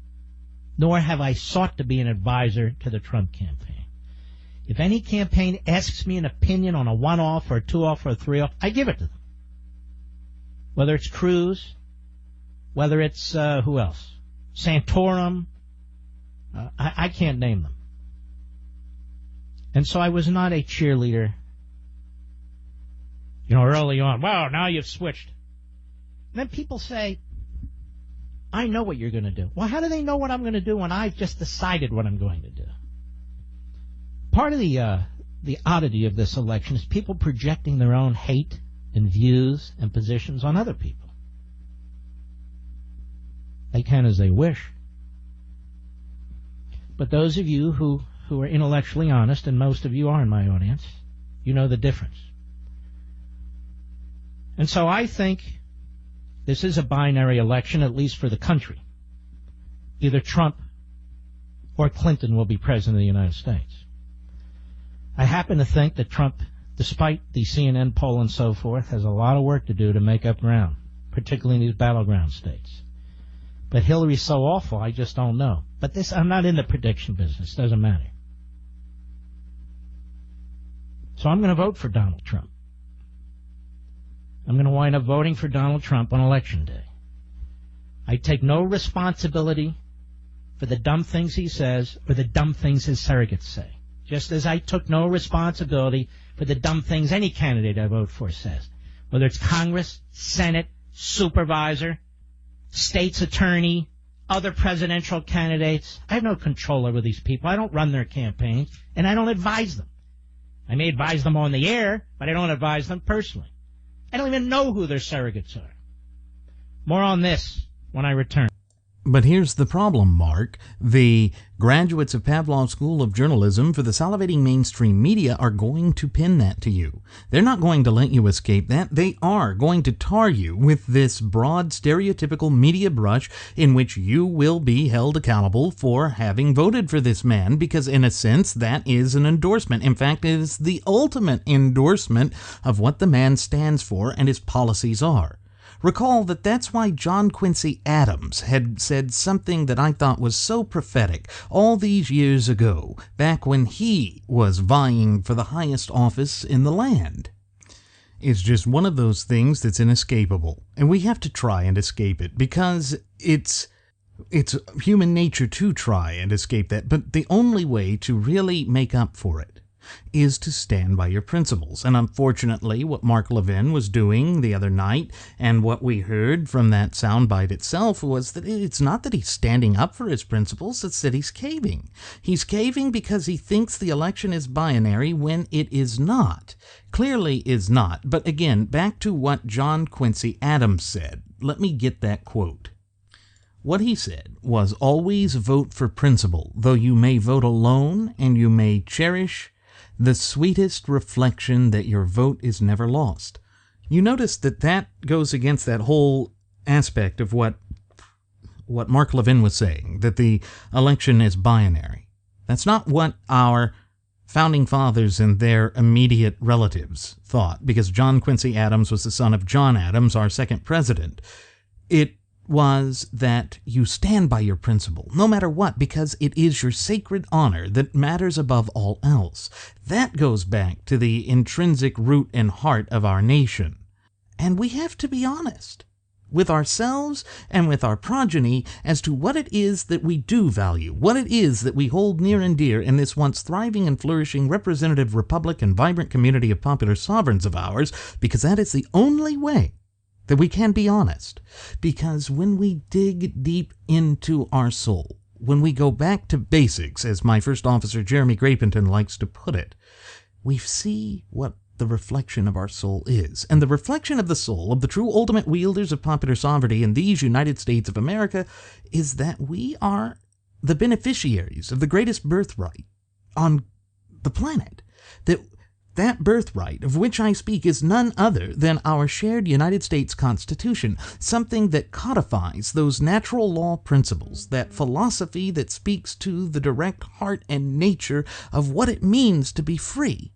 nor have I sought to be an advisor to the Trump campaign. If any campaign asks me an opinion on a one-off or a two-off or a three-off, I give it to them. Whether it's Cruz, whether it's, who else? Santorum, I can't name them. And so I was not a cheerleader, you know, early on. Wow, now you've switched. And then people say, I know what you're going to do. Well, how do they know what I'm going to do when I've just decided what I'm going to do? Part of the oddity of this election is people projecting their own hate and views and positions on other people. They can as they wish. But those of you who are intellectually honest, and most of you are in my audience, you know the difference. And so I think this is a binary election, at least for the country. Either Trump or Clinton will be president of the United States. I happen to think that Trump, despite the CNN poll and so forth, has a lot of work to do to make up ground, particularly in these battleground states. But Hillary's so awful, I just don't know. But this, I'm not in the prediction business. Doesn't matter. So I'm going to vote for Donald Trump. I'm going to wind up voting for Donald Trump on Election Day. I take no responsibility for the dumb things he says or the dumb things his surrogates say, just as I took no responsibility for the dumb things any candidate I vote for says, whether it's Congress, Senate, supervisor, state's attorney, other presidential candidates. I have no control over these people. I don't run their campaigns, and I don't advise them. I may advise them on the air, but I don't advise them personally. I don't even know who their surrogates are. More on this when I return. But here's the problem, Mark. The graduates of Pavlov's School of Journalism for the salivating mainstream media are going to pin that to you. They're not going to let you escape that. They are going to tar you with this broad, stereotypical media brush in which you will be held accountable for having voted for this man, because in a sense that is an endorsement. In fact, it is the ultimate endorsement of what the man stands for and his policies are. Recall that that's why John Quincy Adams had said something that I thought was so prophetic all these years ago, back when he was vying for the highest office in the land. It's just one of those things that's inescapable, and we have to try and escape it, because it's human nature to try and escape that, but the only way to really make up for it is to stand by your principles. And unfortunately, what Mark Levin was doing the other night, and what we heard from that soundbite itself, was that it's not that he's standing up for his principles, it's that he's caving. He's caving because he thinks the election is binary when it is not. Clearly is not. But again, back to what John Quincy Adams said. Let me get that quote. What he said was, always vote for principle, though you may vote alone and you may cherish the sweetest reflection that your vote is never lost. You notice that that goes against that whole aspect of what Mark Levin was saying, that the election is binary. That's not what our founding fathers and their immediate relatives thought, because John Quincy Adams was the son of John Adams, our second president. It was that you stand by your principle, no matter what, because it is your sacred honor that matters above all else. That goes back to the intrinsic root and heart of our nation. And we have to be honest. with ourselves and with our progeny as to what it is that we do value, what it is that we hold near and dear in this once thriving and flourishing representative republic and vibrant community of popular sovereigns of ours, because that is the only way that we can be honest. Because when we dig deep into our soul, when we go back to basics, as my first officer Jeremy Grapington likes to put it, we see what the reflection of our soul is. And the reflection of the soul of the true ultimate wielders of popular sovereignty in these United States of America is that we are the beneficiaries of the greatest birthright on the planet. That birthright of which I speak is none other than our shared United States Constitution, something that codifies those natural law principles, that philosophy that speaks to the direct heart and nature of what it means to be free.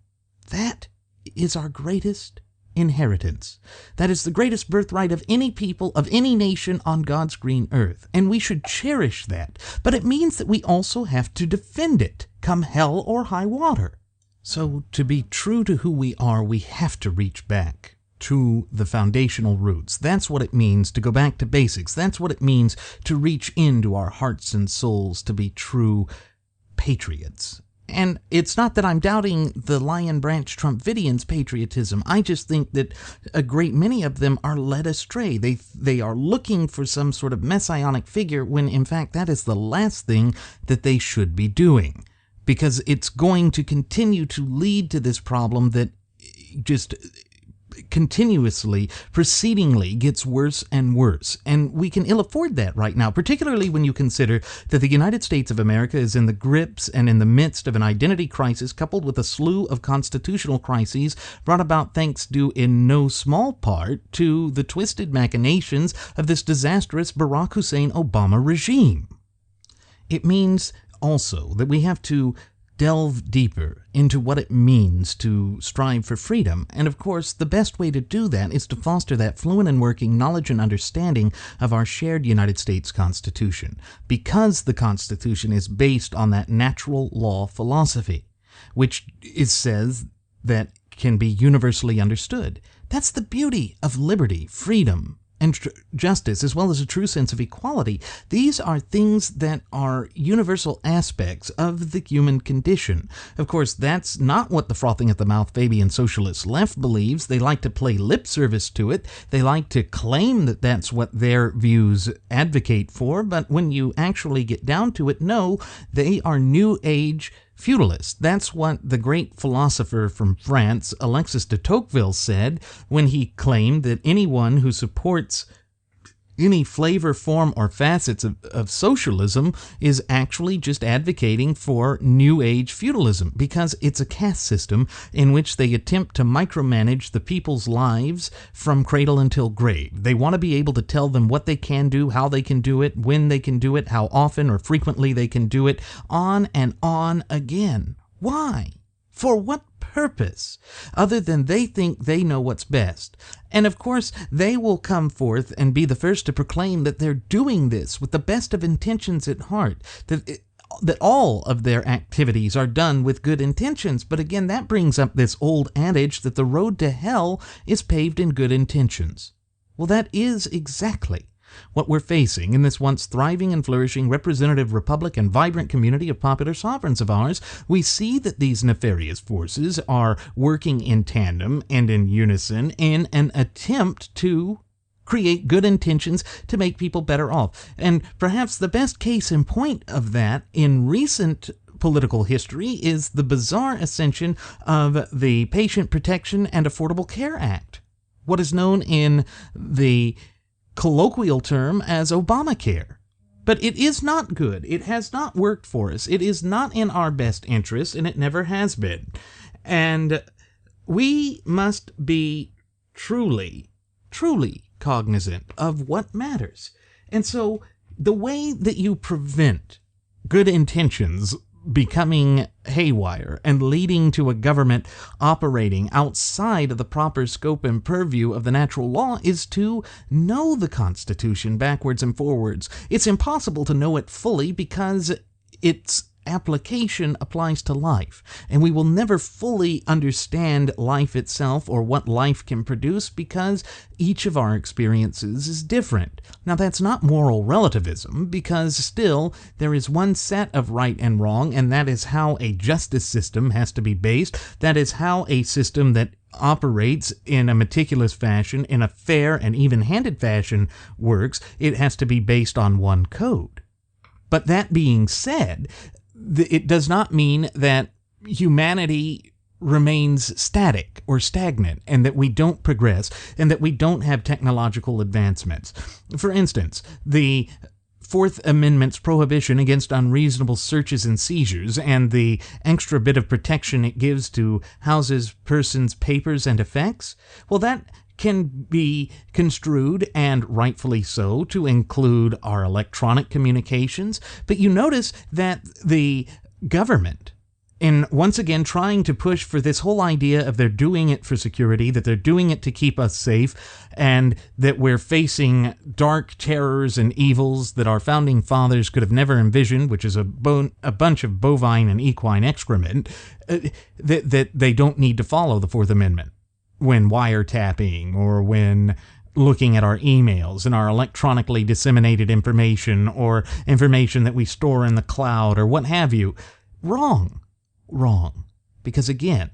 That is our greatest inheritance. That is the greatest birthright of any people, of any nation on God's green earth, and we should cherish that. But it means that we also have to defend it, come hell or high water. So to be true to who we are, we have to reach back to the foundational roots. That's what it means to go back to basics. That's what it means to reach into our hearts and souls to be true patriots. And it's not that I'm doubting the Lion Branch Trumpidians' patriotism. I just think that a great many of them are led astray. They are looking for some sort of messianic figure when, in fact, that is the last thing that they should be doing. Because it's going to continue to lead to this problem that just continuously, proceedingly gets worse and worse. And we can ill afford that right now, particularly when you consider that the United States of America is in the grips and in the midst of an identity crisis coupled with a slew of constitutional crises brought about thanks due in no small part to the twisted machinations of this disastrous Barack Hussein Obama regime. It means also that we have to delve deeper into what it means to strive for freedom. And of course, the best way to do that is to foster that fluent and working knowledge and understanding of our shared United States Constitution, because the Constitution is based on that natural law philosophy, which says that can be universally understood. That's the beauty of liberty, freedom, and justice, as well as a true sense of equality. These are things that are universal aspects of the human condition. Of course, that's not what the frothing at the mouth Fabian socialist left believes. They like to play lip service to it. They like to claim that that's what their views advocate for, but when you actually get down to it, no, they are New Age feudalists. That's what the great philosopher from France, Alexis de Tocqueville, said when he claimed that anyone who supports any flavor, form, or facets of socialism is actually just advocating for New Age feudalism, because it's a caste system in which they attempt to micromanage the people's lives from cradle until grave. They want to be able to tell them what they can do, how they can do it, when they can do it, how often or frequently they can do it, on and on again. Why? For what purpose, other than they think they know what's best? And of course, they will come forth and be the first to proclaim that they're doing this with the best of intentions at heart, that all of their activities are done with good intentions. But again, that brings up this old adage that the road to hell is paved in good intentions. Well, that is exactly what we're facing in this once thriving and flourishing representative republic and vibrant community of popular sovereigns of ours. We see that these nefarious forces are working in tandem and in unison in an attempt to create good intentions to make people better off. And perhaps the best case in point of that in recent political history is the bizarre ascension of the Patient Protection and Affordable Care Act, what is known in the colloquial term as Obamacare. But it is not good. It has not worked for us. It is not in our best interest, and it never has been. And we must be truly, truly cognizant of what matters. And so the way that you prevent good intentions becoming haywire and leading to a government operating outside of the proper scope and purview of the natural law is to know the Constitution backwards and forwards. It's impossible to know it fully because it's application applies to life. And we will never fully understand life itself or what life can produce because each of our experiences is different. Now, that's not moral relativism, because still there is one set of right and wrong, and that is how a justice system has to be based. That is how a system that operates in a meticulous fashion, in a fair and even-handed fashion, works. It has to be based on one code. But that being said, it does not mean that humanity remains static or stagnant, and that we don't progress, and that we don't have technological advancements. For instance, the Fourth Amendment's prohibition against unreasonable searches and seizures, and the extra bit of protection it gives to houses, persons, papers, and effects, well, that can be construed, and rightfully so, to include our electronic communications. But you notice that the government, in once again trying to push for this whole idea of they're doing it for security, that they're doing it to keep us safe, and that we're facing dark terrors and evils that our founding fathers could have never envisioned, which is a bunch of bovine and equine excrement, that they don't need to follow the Fourth Amendment when wiretapping or when looking at our emails and our electronically disseminated information or information that we store in the cloud or what have you. Wrong. Because again,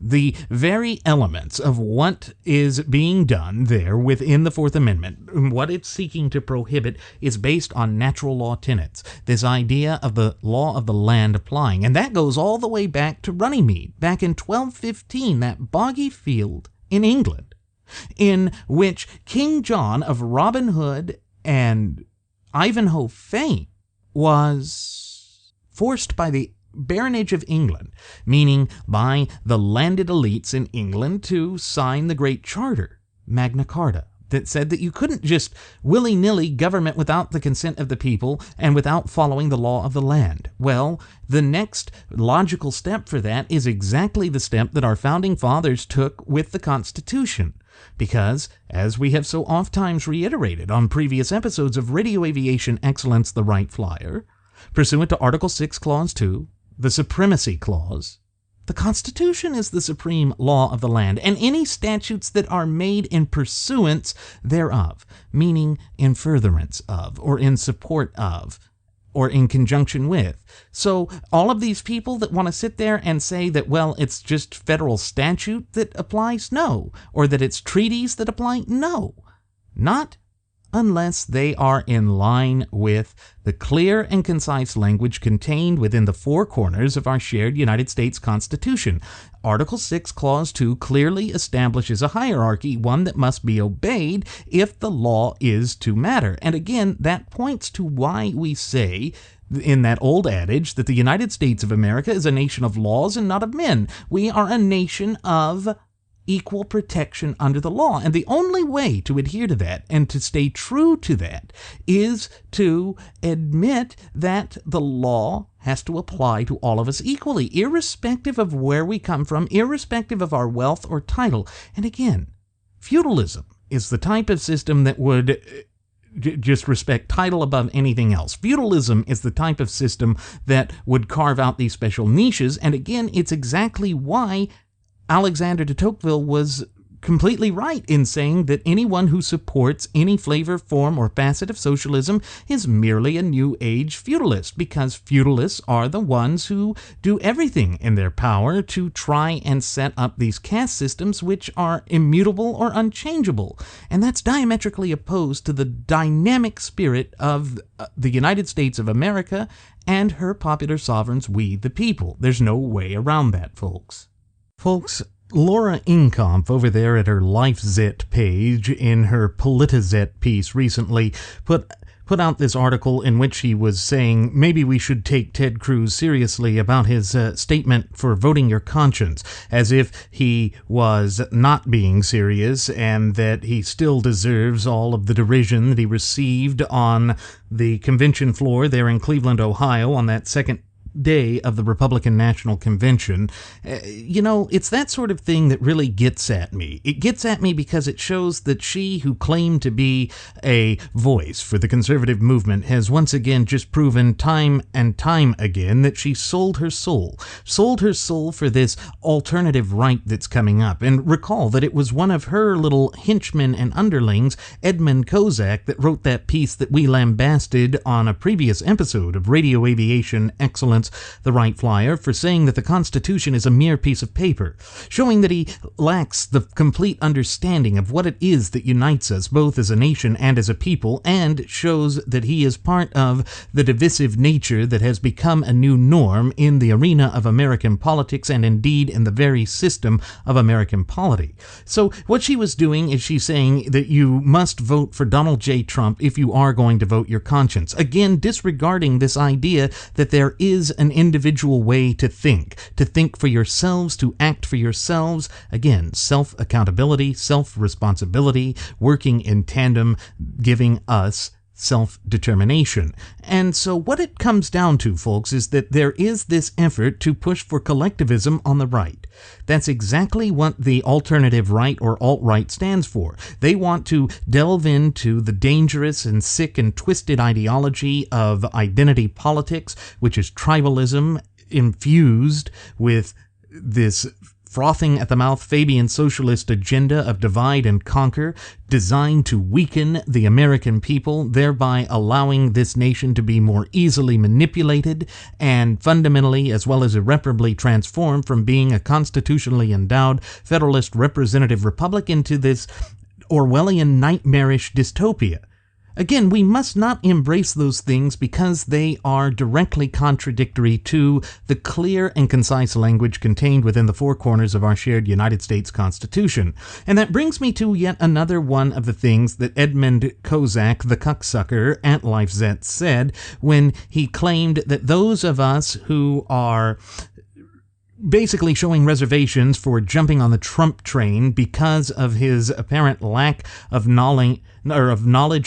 the very elements of what is being done there within the Fourth Amendment, what it's seeking to prohibit, is based on natural law tenets. This idea of the law of the land applying. And that goes all the way back to Runnymede, back in 1215, that boggy field in England, in which King John of Robin Hood and Ivanhoe fame was forced by the baronage of England, meaning by the landed elites in England, to sign the Great Charter, Magna Carta, that said that you couldn't just willy-nilly government without the consent of the people and without following the law of the land. Well, the next logical step for that is exactly the step that our founding fathers took with the Constitution. Because, as we have so oft-times reiterated on previous episodes of Radio Aviation Excellence, the Wright Flyer, pursuant to Article 6, Clause 2, the Supremacy Clause, the Constitution is the supreme law of the land, and any statutes that are made in pursuance thereof, meaning in furtherance of, or in support of, or in conjunction with. So all of these people that want to sit there and say that, well, it's just federal statute that applies, no. Or that it's treaties that apply, no. Not unless they are in line with the clear and concise language contained within the four corners of our shared United States Constitution. Article 6, Clause 2 clearly establishes a hierarchy, one that must be obeyed if the law is to matter. And again, that points to why we say in that old adage that the United States of America is a nation of laws and not of men. We are a nation of equal protection under the law. And the only way to adhere to that and to stay true to that is to admit that the law has to apply to all of us equally, irrespective of where we come from, irrespective of our wealth or title. And again, feudalism is the type of system that would just respect title above anything else. Feudalism is the type of system that would carve out these special niches. And again, it's exactly why Alexander de Tocqueville was completely right in saying that anyone who supports any flavor, form, or facet of socialism is merely a New Age feudalist, because feudalists are the ones who do everything in their power to try and set up these caste systems which are immutable or unchangeable. And that's diametrically opposed to the dynamic spirit of the United States of America and her popular sovereigns, we the people. There's no way around that, folks. Folks, Laura Ingraham over there at her LifeZet page in her PolitiZet piece recently put out this article in which he was saying maybe we should take Ted Cruz seriously about his statement for voting your conscience, as if he was not being serious and that he still deserves all of the derision that he received on the convention floor there in Cleveland, Ohio on that second day of the Republican National Convention, it's that sort of thing that really gets at me. It gets at me because it shows that she, who claimed to be a voice for the conservative movement, has once again just proven time and time again that she sold her soul for this alternative right that's coming up. And recall that it was one of her little henchmen and underlings, Edmund Kozak, that wrote that piece that we lambasted on a previous episode of Radio Aviation Excellence, the Wright Flyer, for saying that the Constitution is a mere piece of paper, showing that he lacks the complete understanding of what it is that unites us both as a nation and as a people, and shows that he is part of the divisive nature that has become a new norm in the arena of American politics and indeed in the very system of American polity. So what she was doing is she's saying that you must vote for Donald J. Trump if you are going to vote your conscience. Again, disregarding this idea that there is an individual way to think for yourselves, to act for yourselves. Again, self-accountability, self-responsibility, working in tandem, giving us self-determination. And so what it comes down to, folks, is that there is this effort to push for collectivism on the right. That's exactly what the alternative right or alt-right stands for. They want to delve into the dangerous and sick and twisted ideology of identity politics, which is tribalism infused with this frothing at the mouth Fabian socialist agenda of divide and conquer, designed to weaken the American people, thereby allowing this nation to be more easily manipulated and fundamentally as well as irreparably transformed from being a constitutionally endowed federalist representative republic into this Orwellian nightmarish dystopia. Again, we must not embrace those things because they are directly contradictory to the clear and concise language contained within the four corners of our shared United States Constitution. And that brings me to yet another one of the things that Edmund Kozak, the cucksucker at LifeZet, said when he claimed that those of us who are basically showing reservations for jumping on the Trump train because of his apparent lack of knowledge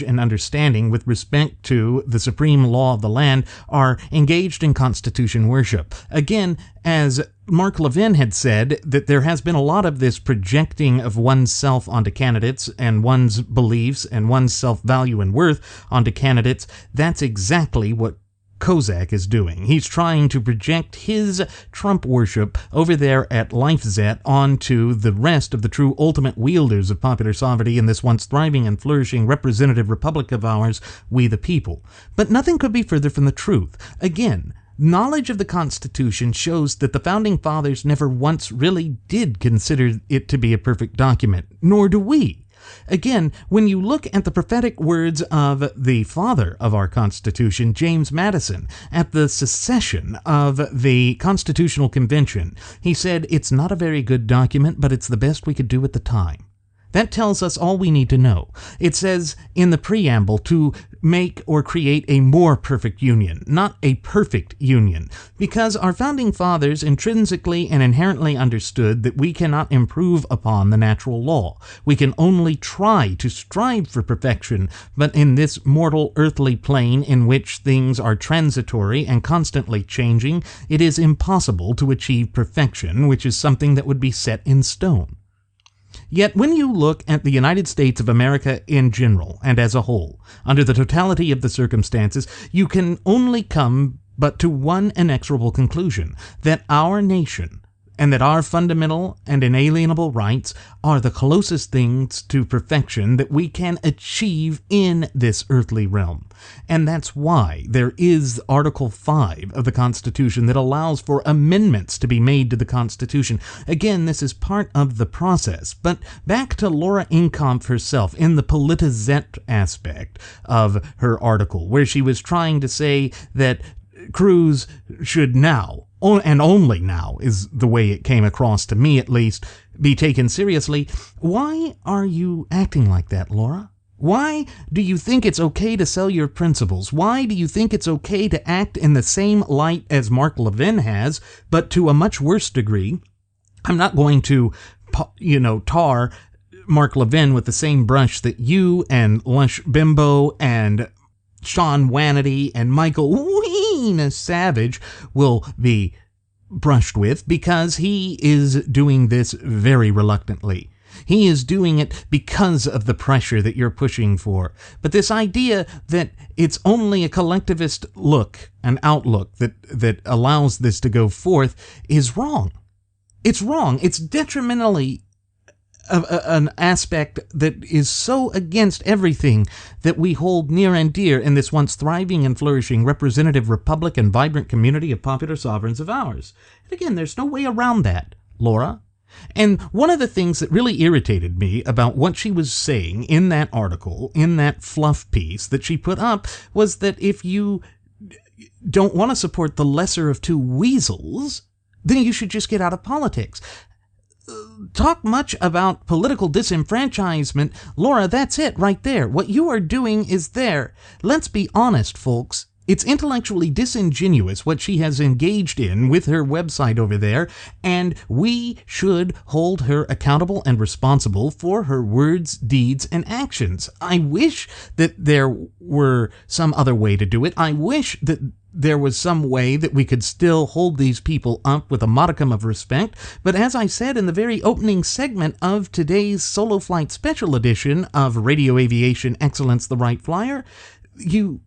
and understanding with respect to the supreme law of the land are engaged in Constitution worship. Again, as Mark Levin had said, that there has been a lot of this projecting of oneself onto candidates and one's beliefs and one's self-value and worth onto candidates. That's exactly what Kozak is doing. He's trying to project his Trump worship over there at LifeZet onto the rest of the true ultimate wielders of popular sovereignty in this once thriving and flourishing representative republic of ours, we the people. But nothing could be further from the truth. Again, knowledge of the Constitution shows that the Founding Fathers never once really did consider it to be a perfect document, nor do we. Again, when you look at the prophetic words of the father of our Constitution, James Madison, at the secession of the Constitutional Convention, he said, "It's not a very good document, but it's the best we could do at the time." That tells us all we need to know. It says in the preamble to make or create a more perfect union, not a perfect union, because our founding fathers intrinsically and inherently understood that we cannot improve upon the natural law. We can only try to strive for perfection, but in this mortal earthly plane in which things are transitory and constantly changing, it is impossible to achieve perfection, which is something that would be set in stone. Yet when you look at the United States of America in general and as a whole, under the totality of the circumstances, you can only come but to one inexorable conclusion, that our nation and that our fundamental and inalienable rights are the closest things to perfection that we can achieve in this earthly realm. And that's why there is Article 5 of the Constitution that allows for amendments to be made to the Constitution. Again, this is part of the process. But back to Laura Ingraham herself in the politicized aspect of her article, where she was trying to say that Cruz should now, and only now is the way it came across to me at least, be taken seriously. Why are you acting like that, Laura? Why do you think it's okay to sell your principles? Why do you think it's okay to act in the same light as Mark Levin has, but to a much worse degree? I'm not going to, tar Mark Levin with the same brush that you and Lush Bimbo and Sean Wannity and Michael mean savage will be brushed with because he is doing this very reluctantly. He is doing it because of the pressure that you're pushing for. But this idea that it's only a collectivist look, an outlook that allows this to go forth is wrong. It's wrong. It's detrimentally an aspect that is so against everything that we hold near and dear in this once thriving and flourishing representative republic and vibrant community of popular sovereigns of ours. And again, there's no way around that, Laura. And one of the things that really irritated me about what she was saying in that article, in that fluff piece that she put up, was that if you don't want to support the lesser of two weasels, then you should just get out of politics. Talk much about political disenfranchisement. Laura, that's it right there. What you are doing is there. Let's be honest, folks. It's intellectually disingenuous what she has engaged in with her website over there, and we should hold her accountable and responsible for her words, deeds, and actions. I wish that there were some other way to do it. I wish that there was some way that we could still hold these people up with a modicum of respect, but as I said in the very opening segment of today's Solo Flight Special Edition of Radio Aviation Excellence, the Wright Flyer, you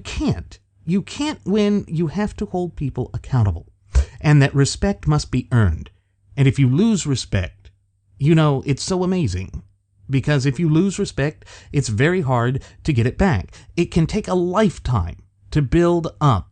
can't. You can't win. You have to hold people accountable, and that respect must be earned. And if you lose respect, it's so amazing, because if you lose respect, it's very hard to get it back. It can take a lifetime to build up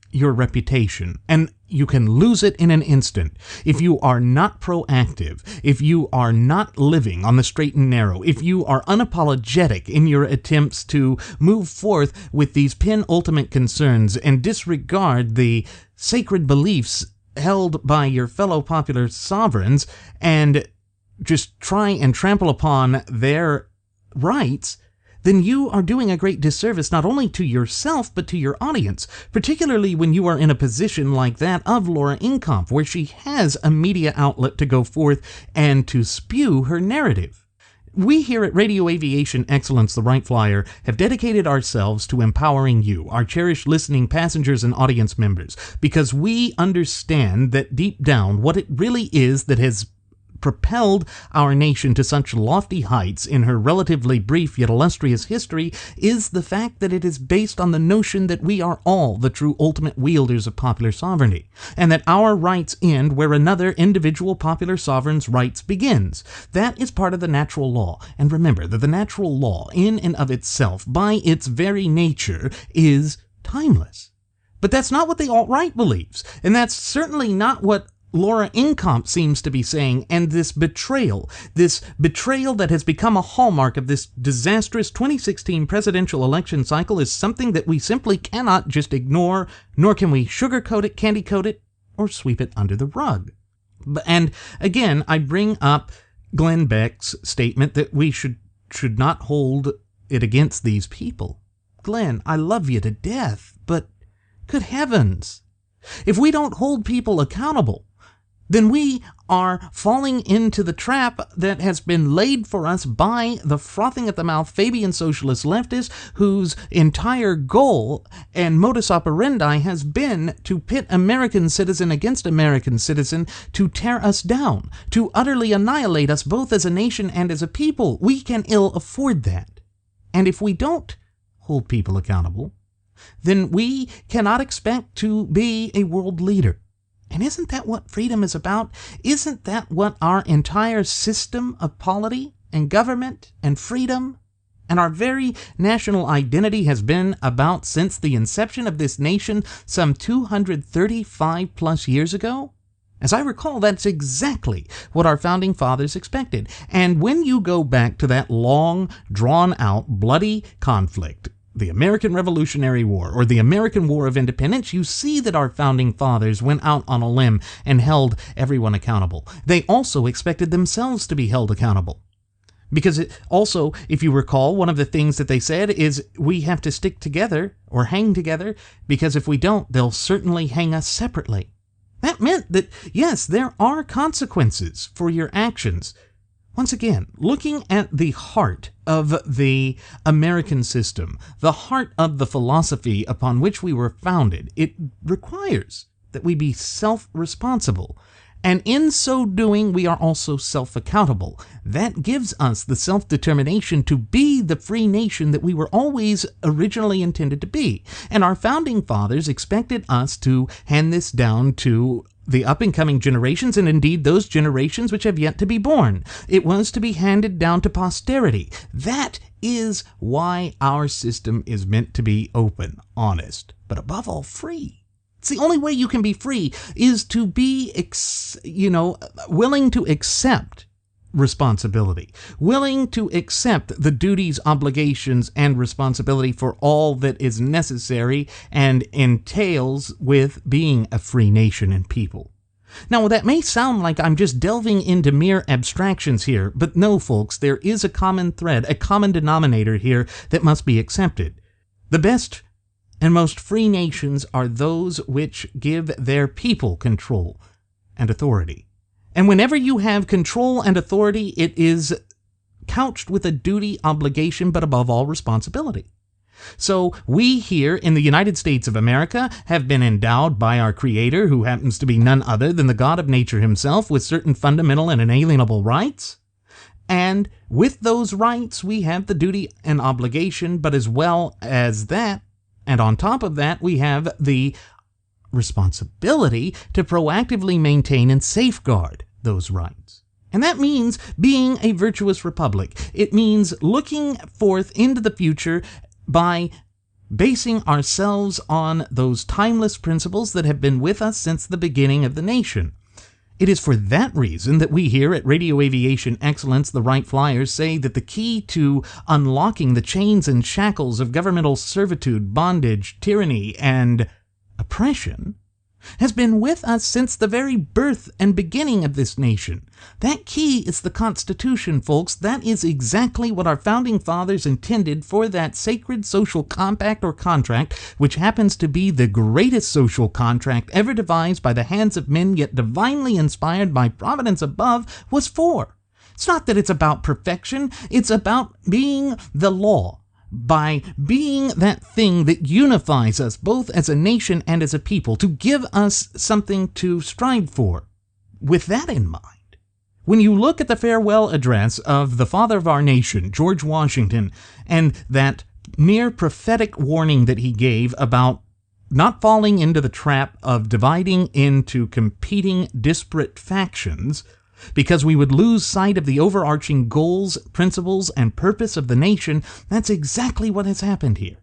your reputation, and you can lose it in an instant if you are not proactive, if you are not living on the straight and narrow, if you are unapologetic in your attempts to move forth with these penultimate concerns and disregard the sacred beliefs held by your fellow popular sovereigns and just try and trample upon their rights, then you are doing a great disservice not only to yourself but to your audience, particularly when you are in a position like that of Laura Ingraham, where she has a media outlet to go forth and to spew her narrative. We here at Radio Aviation Excellence, the Wright Flyer, have dedicated ourselves to empowering you, our cherished listening passengers and audience members, because we understand that deep down what it really is that has propelled our nation to such lofty heights in her relatively brief yet illustrious history is the fact that it is based on the notion that we are all the true ultimate wielders of popular sovereignty, and that our rights end where another individual popular sovereign's rights begins. That is part of the natural law, and remember that the natural law, in and of itself, by its very nature, is timeless. But that's not what the alt-right believes, and that's certainly not what Laura Ingraham seems to be saying, and this betrayal that has become a hallmark of this disastrous 2016 presidential election cycle is something that we simply cannot just ignore, nor can we sugarcoat it, candy coat it, or sweep it under the rug. And again, I bring up Glenn Beck's statement that we should not hold it against these people. Glenn, I love you to death, but good heavens, if we don't hold people accountable, then we are falling into the trap that has been laid for us by the frothing at the mouth Fabian socialist leftists, whose entire goal and modus operandi has been to pit American citizen against American citizen, to tear us down, to utterly annihilate us both as a nation and as a people. We can ill afford that. And if we don't hold people accountable, then we cannot expect to be a world leader. And isn't that what freedom is about? Isn't that what our entire system of polity and government and freedom and our very national identity has been about since the inception of this nation some 235 plus years ago? As I recall, that's exactly what our founding fathers expected. And when you go back to that long, drawn-out, bloody conflict, the American Revolutionary War, or the American War of Independence, you see that our founding fathers went out on a limb and held everyone accountable. They also expected themselves to be held accountable. Because also, if you recall, one of the things that they said is we have to stick together or hang together, because if we don't, they'll certainly hang us separately. That meant that, yes, there are consequences for your actions, Once again, looking at the heart of the American system, the heart of the philosophy upon which we were founded, it requires that we be self-responsible. And in so doing, we are also self-accountable. That gives us the self-determination to be the free nation that we were always originally intended to be. And our founding fathers expected us to hand this down to the up-and-coming generations, and indeed those generations which have yet to be born. It was to be handed down to posterity. That is why our system is meant to be open, honest, but above all free. It's the only way you can be free is to be, willing to accept responsibility, willing to accept the duties, obligations, and responsibility for all that is necessary and entails with being a free nation and people. Now, that may sound like I'm just delving into mere abstractions here, but no, folks, there is a common thread, a common denominator here that must be accepted. The best and most free nations are those which give their people control and authority. And whenever you have control and authority, it is couched with a duty, obligation, but above all, responsibility. So we here in the United States of America have been endowed by our Creator, who happens to be none other than the God of nature himself, with certain fundamental and inalienable rights. And with those rights, we have the duty and obligation, but as well as that, and on top of that, we have the responsibility to proactively maintain and safeguard those rights. And that means being a virtuous republic. It means looking forth into the future by basing ourselves on those timeless principles that have been with us since the beginning of the nation. It is for that reason that we here at Radio Aviation Excellence, the Wright Flyers, say that the key to unlocking the chains and shackles of governmental servitude, bondage, tyranny, and oppression has been with us since the very birth and beginning of this nation. That key is the Constitution, folks. That is exactly what our founding fathers intended for that sacred social compact or contract, which happens to be the greatest social contract ever devised by the hands of men, yet divinely inspired by providence above, was for. It's not that it's about perfection, it's about being the law. By being that thing that unifies us both as a nation and as a people, to give us something to strive for. With that in mind, when you look at the farewell address of the father of our nation, George Washington, and that mere prophetic warning that he gave about not falling into the trap of dividing into competing disparate factions, because we would lose sight of the overarching goals, principles, and purpose of the nation, that's exactly what has happened here.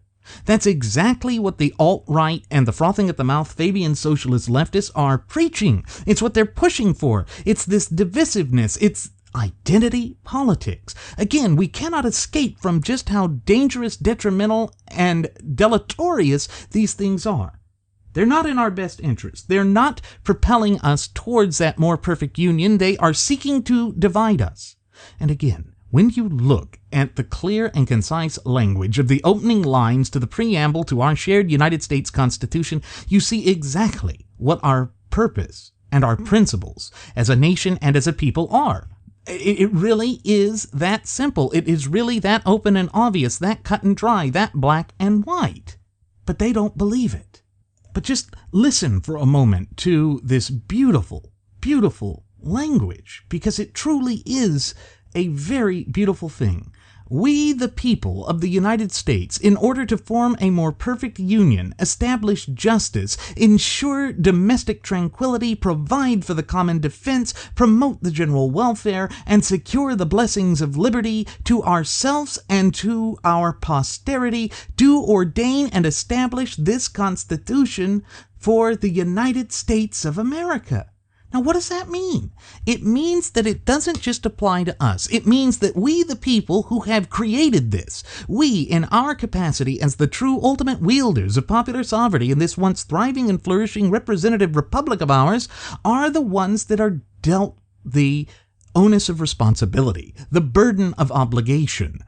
That's exactly what the alt-right and the frothing at the mouth Fabian socialist leftists are preaching. It's what they're pushing for. It's this divisiveness. It's identity politics. Again, we cannot escape from just how dangerous, detrimental, and deleterious these things are. They're not in our best interest. They're not propelling us towards that more perfect union. They are seeking to divide us. And again, when you look at the clear and concise language of the opening lines to the preamble to our shared United States Constitution, you see exactly what our purpose and our principles as a nation and as a people are. It really is that simple. It is really that open and obvious, that cut and dry, that black and white. But they don't believe it. But just listen for a moment to this beautiful, beautiful language, because it truly is a very beautiful thing. We, the people of the United States, in order to form a more perfect union, establish justice, ensure domestic tranquility, provide for the common defense, promote the general welfare, and secure the blessings of liberty to ourselves and to our posterity, do ordain and establish this Constitution for the United States of America. Now, what does that mean? It means that it doesn't just apply to us. It means that we, the people who have created this, we, in our capacity as the true ultimate wielders of popular sovereignty in this once thriving and flourishing representative republic of ours, are the ones that are dealt the onus of responsibility, the burden of obligation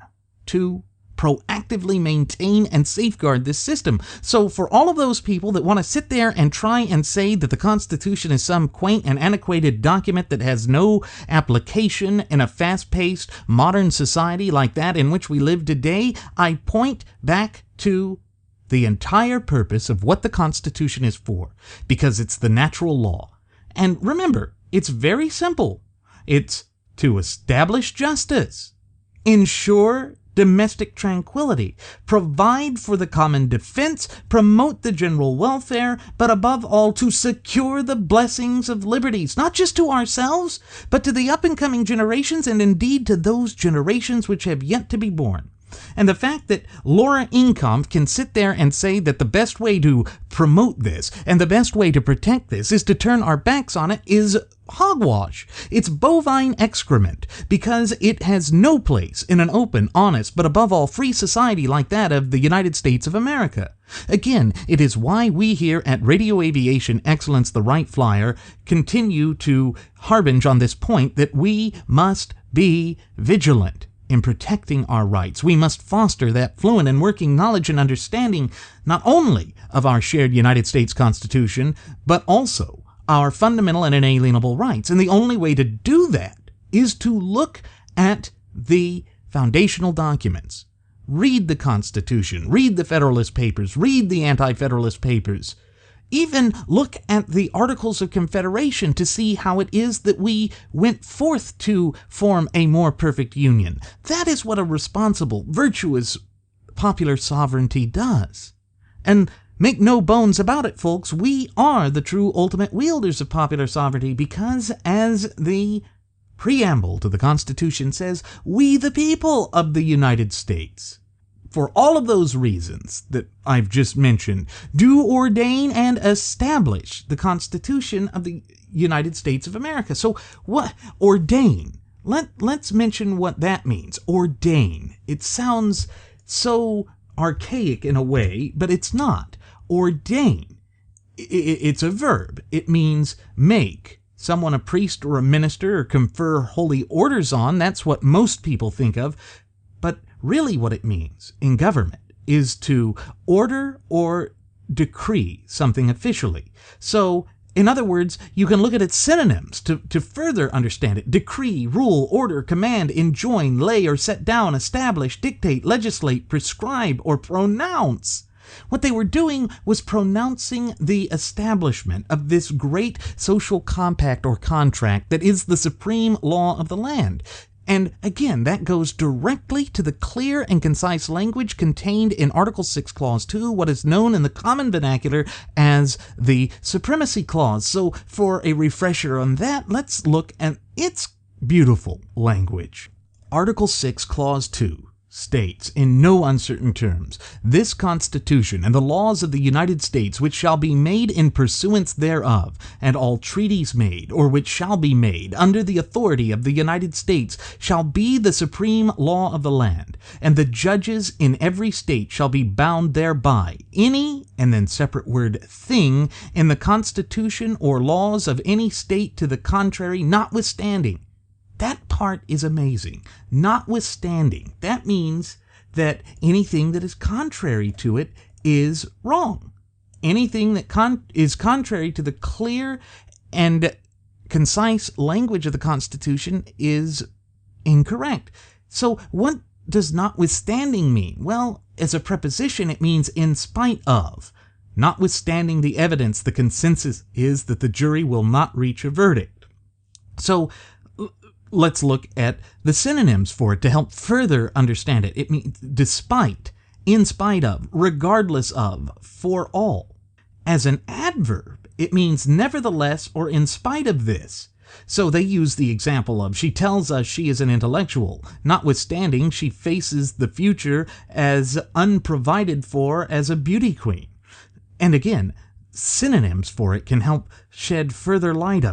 to proactively maintain and safeguard this system. So for all of those people that want to sit there and try and say that the Constitution is some quaint and antiquated document that has no application in a fast-paced modern society like that in which we live today, I point back to the entire purpose of what the Constitution is for, because it's the natural law. And remember, it's very simple. It's to establish justice, ensure domestic tranquility, provide for the common defense, promote the general welfare, but above all, to secure the blessings of liberties, not just to ourselves, but to the up-and-coming generations, and indeed to those generations which have yet to be born. And the fact that Laura Ingraham can sit there and say that the best way to promote this and the best way to protect this is to turn our backs on it is hogwash. It's bovine excrement, because it has no place in an open, honest, but above all free society like that of the United States of America. Again, it is why we here at Radio Aviation Excellence, the Wright Flyer, continue to harbinge on this point that we must be vigilant in protecting our rights. We must foster that fluent and working knowledge and understanding not only of our shared United States Constitution, but also our fundamental and inalienable rights. And the only way to do that is to look at the foundational documents. Read the Constitution, read the Federalist Papers, read the Anti-Federalist Papers. Even look at the Articles of Confederation to see how it is that we went forth to form a more perfect union. That is what a responsible, virtuous, popular sovereignty does. And make no bones about it, folks, we are the true ultimate wielders of popular sovereignty because, as the preamble to the Constitution says, we the people of the United States, for all of those reasons that I've just mentioned, do ordain and establish the Constitution of the United States of America. So what? Ordain. Let's mention what that means. Ordain. It sounds so archaic in a way, but it's not. Ordain. It's a verb. It means make someone a priest or a minister or confer holy orders on. That's what most people think of. But really what it means in government is to order or decree something officially. So, in other words, you can look at its synonyms to further understand it. Decree, rule, order, command, enjoin, lay or set down, establish, dictate, legislate, prescribe, or pronounce. What they were doing was pronouncing the establishment of this great social compact or contract that is the supreme law of the land. And again, that goes directly to the clear and concise language contained in Article 6, Clause 2, what is known in the common vernacular as the Supremacy Clause. So for a refresher on that, let's look at its beautiful language. Article 6, Clause 2 states, in no uncertain terms, this Constitution and the laws of the United States which shall be made in pursuance thereof, and all treaties made, or which shall be made, under the authority of the United States, shall be the supreme law of the land, and the judges in every state shall be bound thereby. Any, and then separate word, thing, in the Constitution or laws of any state to the contrary, notwithstanding. That part is amazing. Notwithstanding. That means that anything that is contrary to it is wrong. Anything that is contrary to the clear and concise language of the Constitution is incorrect. So what does notwithstanding mean? Well, as a preposition, it means in spite of. Notwithstanding the evidence, the consensus is that the jury will not reach a verdict. So let's look at the synonyms for it to help further understand it. It means despite, in spite of, regardless of, for all. As an adverb, it means nevertheless or in spite of this. So they use the example of, she tells us she is an intellectual, notwithstanding she faces the future as unprovided for as a beauty queen. And again, synonyms for it can help shed further light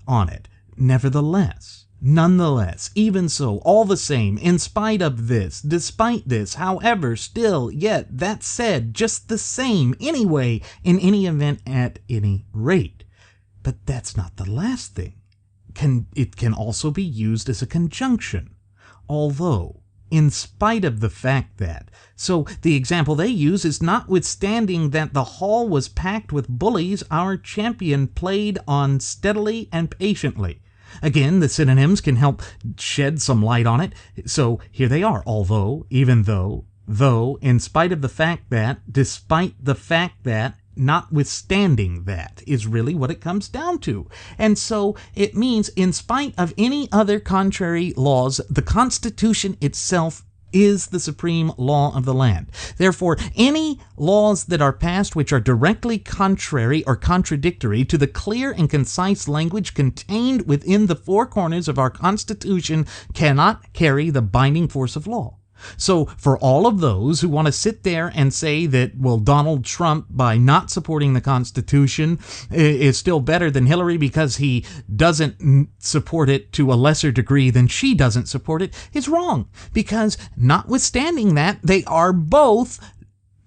on it. Nevertheless. Nonetheless, even so, all the same, in spite of this, despite this, however, still, yet, that said, just the same, anyway, in any event, at any rate. But that's not the last thing. It can also be used as a conjunction, although in spite of the fact that. So the example they use is, notwithstanding that the hall was packed with bullies, our champion played on steadily and patiently. Again, the synonyms can help shed some light on it. So here they are: although, even though, in spite of the fact that, despite the fact that, notwithstanding that is really what it comes down to. And so it means, in spite of any other contrary laws, the Constitution itself is the supreme law of the land. Therefore, any laws that are passed which are directly contrary or contradictory to the clear and concise language contained within the four corners of our Constitution cannot carry the binding force of law. So for all of those who want to sit there and say that, well, Donald Trump, by not supporting the Constitution, is still better than Hillary because he doesn't support it to a lesser degree than she doesn't support it, is wrong. Because notwithstanding that, they are both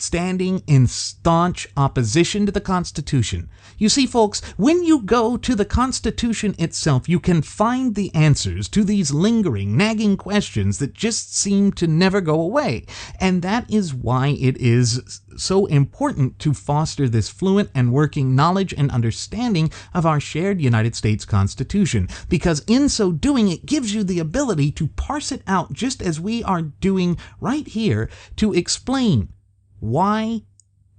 standing in staunch opposition to the Constitution. You see, folks, when you go to the Constitution itself, you can find the answers to these lingering, nagging questions that just seem to never go away. And that is why it is so important to foster this fluent and working knowledge and understanding of our shared United States Constitution, because in so doing, it gives you the ability to parse it out, just as we are doing right here, to explain why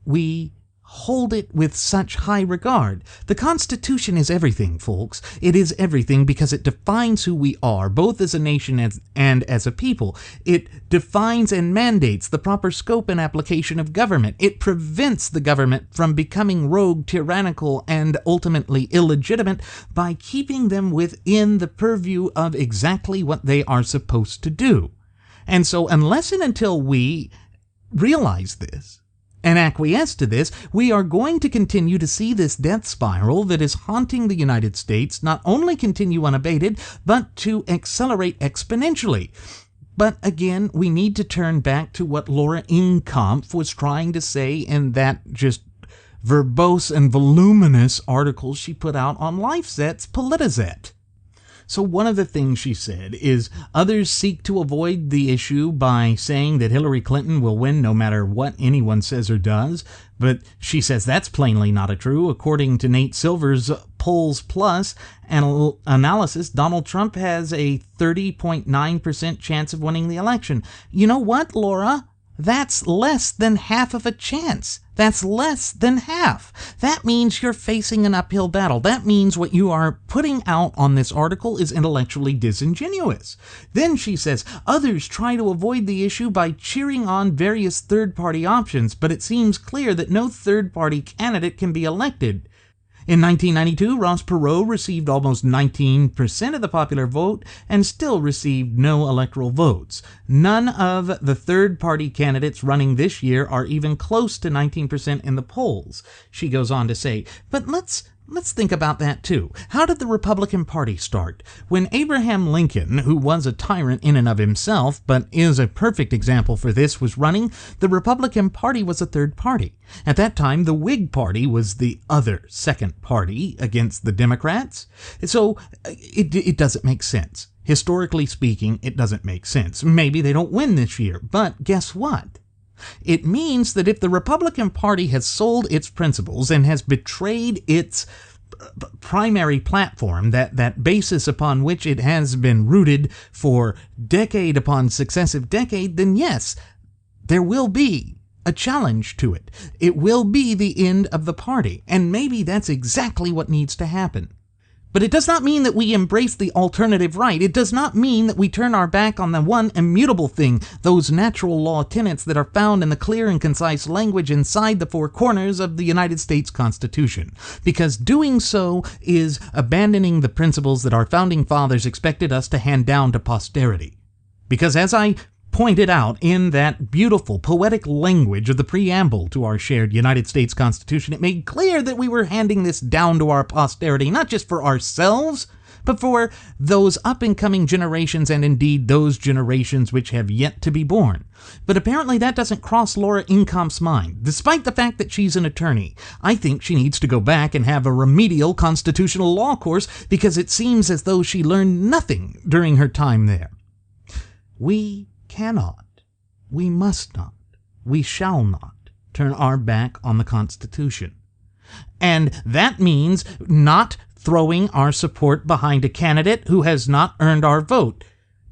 we hold it with such high regard. The Constitution is everything, folks. It is everything because it defines who we are, both as a nation and as a people. It defines and mandates the proper scope and application of government. It prevents the government from becoming rogue, tyrannical, and ultimately illegitimate by keeping them within the purview of exactly what they are supposed to do. And so, unless and until we realize this and acquiesce to this, we are going to continue to see this death spiral that is haunting the United States not only continue unabated, but to accelerate exponentially. But again, we need to turn back to what Laura Ingraham was trying to say in that just verbose and voluminous article she put out on LifeZet's Politizet. So one of the things she said is, others seek to avoid the issue by saying that Hillary Clinton will win no matter what anyone says or does. But she says that's plainly not true. According to Nate Silver's Polls Plus analysis, Donald Trump has a 30.9% chance of winning the election. You know what, Laura? That's less than half of a chance. That's less than half. That means you're facing an uphill battle. That means what you are putting out on this article is intellectually disingenuous. Then she says, others try to avoid the issue by cheering on various third-party options, but it seems clear that no third-party candidate can be elected. In 1992, Ross Perot received almost 19% of the popular vote and still received no electoral votes. None of the third-party candidates running this year are even close to 19% in the polls, she goes on to say. But let's think about that too. How did the Republican Party start? When Abraham Lincoln, who was a tyrant in and of himself, but is a perfect example for this, was running, the Republican Party was a third party. At that time, the Whig Party was the other second party against the Democrats. So it doesn't make sense. Historically speaking, it doesn't make sense. Maybe they don't win this year, but guess what? It means that if the Republican Party has sold its principles and has betrayed its primary platform, that basis upon which it has been rooted for decade upon successive decade, then yes, there will be a challenge to it. It will be the end of the party, and maybe that's exactly what needs to happen. But it does not mean that we embrace the alternative right. It does not mean that we turn our back on the one immutable thing, those natural law tenets that are found in the clear and concise language inside the four corners of the United States Constitution. Because doing so is abandoning the principles that our founding fathers expected us to hand down to posterity. Because as I pointed out in that beautiful poetic language of the preamble to our shared United States Constitution, it made clear that we were handing this down to our posterity, not just for ourselves, but for those up-and-coming generations, and indeed those generations which have yet to be born. But apparently that doesn't cross Laura Ingraham's mind. Despite the fact that she's an attorney, I think she needs to go back and have a remedial constitutional law course, because it seems as though she learned nothing during her time there. We cannot, we must not, we shall not turn our back on the Constitution. And that means not throwing our support behind a candidate who has not earned our vote.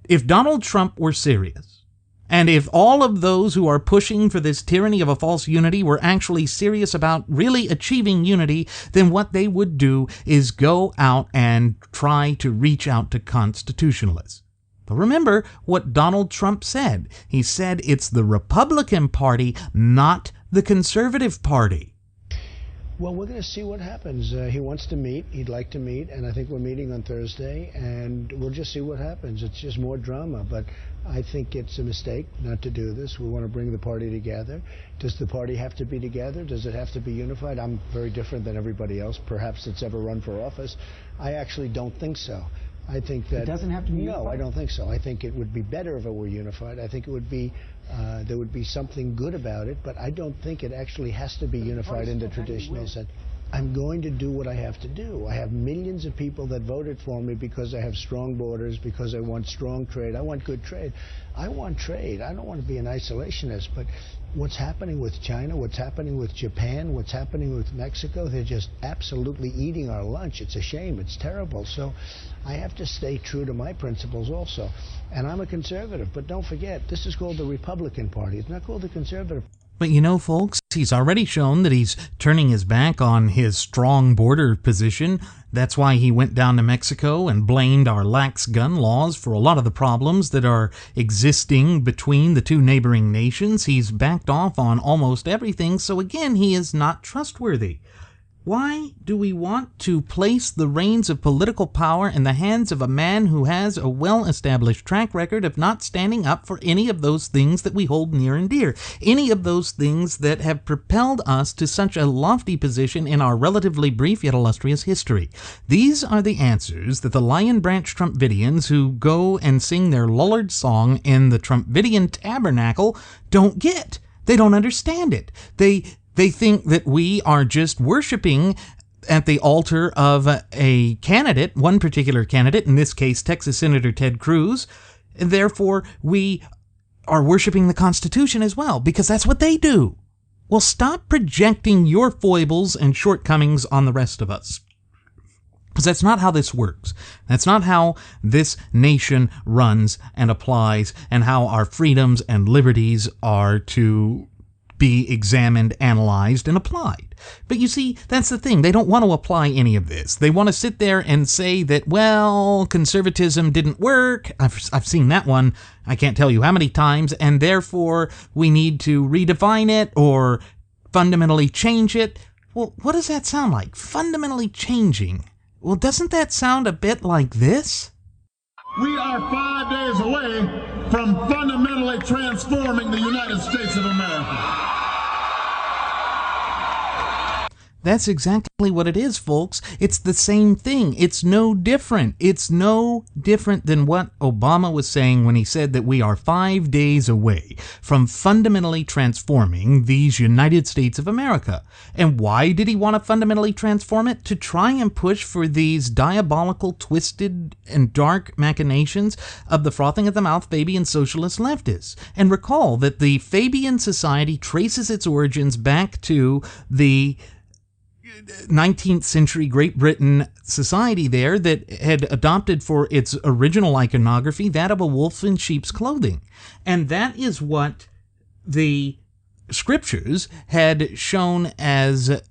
If Donald Trump were serious, and if all of those who are pushing for this tyranny of a false unity were actually serious about really achieving unity, then what they would do is go out and try to reach out to constitutionalists. But remember what Donald Trump said. He said it's the Republican Party, not the Conservative Party. Well, we're going to see what happens. He wants to meet. He'd like to meet, and I think we're meeting on Thursday, and we'll just see what happens. It's just more drama, but I think it's a mistake not to do this. We want to bring the party together. Does the party have to be together? Does it have to be unified? I'm very different than everybody else, perhaps that's ever run for office. I actually don't think so. I think that... It doesn't have to be unified? No, I don't think so. I think it would be better if it were unified. I think it would be... there would be something good about it, but I don't think it actually has to be unified in the traditional sense. I'm going to do what I have to do. I have millions of people that voted for me because I have strong borders, because I want strong trade. I want good trade. I want trade. I don't want to be an isolationist, but what's happening with China, what's happening with Japan, what's happening with Mexico, they're just absolutely eating our lunch. It's a shame. It's terrible. So I have to stay true to my principles also. And I'm a conservative, but don't forget, this is called the Republican Party. It's not called the Conservative Party. But you know, folks, he's already shown that he's turning his back on his strong border position. That's why he went down to Mexico and blamed our lax gun laws for a lot of the problems that are existing between the two neighboring nations. He's backed off on almost everything, so again, he is not trustworthy. Why do we want to place the reins of political power in the hands of a man who has a well-established track record of not standing up for any of those things that we hold near and dear, any of those things that have propelled us to such a lofty position in our relatively brief yet illustrious history? These are the answers that the Lion Branch Trumpidians who go and sing their Lullard song in the Trumpidian tabernacle don't get. They don't understand it. They think that we are just worshiping at the altar of a candidate, one particular candidate, in this case Texas Senator Ted Cruz, and therefore we are worshiping the Constitution as well, because that's what they do. Well, stop projecting your foibles and shortcomings on the rest of us, because that's not how this works. That's not how this nation runs and applies, and how our freedoms and liberties are to be examined, analyzed, and applied. But you see, that's the thing. They don't want to apply any of this. They want to sit there and say that, well, conservatism didn't work. I've seen that one, I can't tell you how many times, and therefore we need to redefine it or fundamentally change it. Well, what does that sound like? Fundamentally changing. Well, doesn't that sound a bit like this? We are 5 days away from fundamentally transforming the United States of America. That's exactly what it is, folks. It's the same thing. It's no different. It's no different than what Obama was saying when he said that we are 5 days away from fundamentally transforming these United States of America. And why did he want to fundamentally transform it? To try and push for these diabolical, twisted, and dark machinations of the frothing at the mouth Fabian socialist leftists. And recall that the Fabian Society traces its origins back to the 19th century Great Britain society there that had adopted for its original iconography that of a wolf in sheep's clothing. And that is what the scriptures had shown as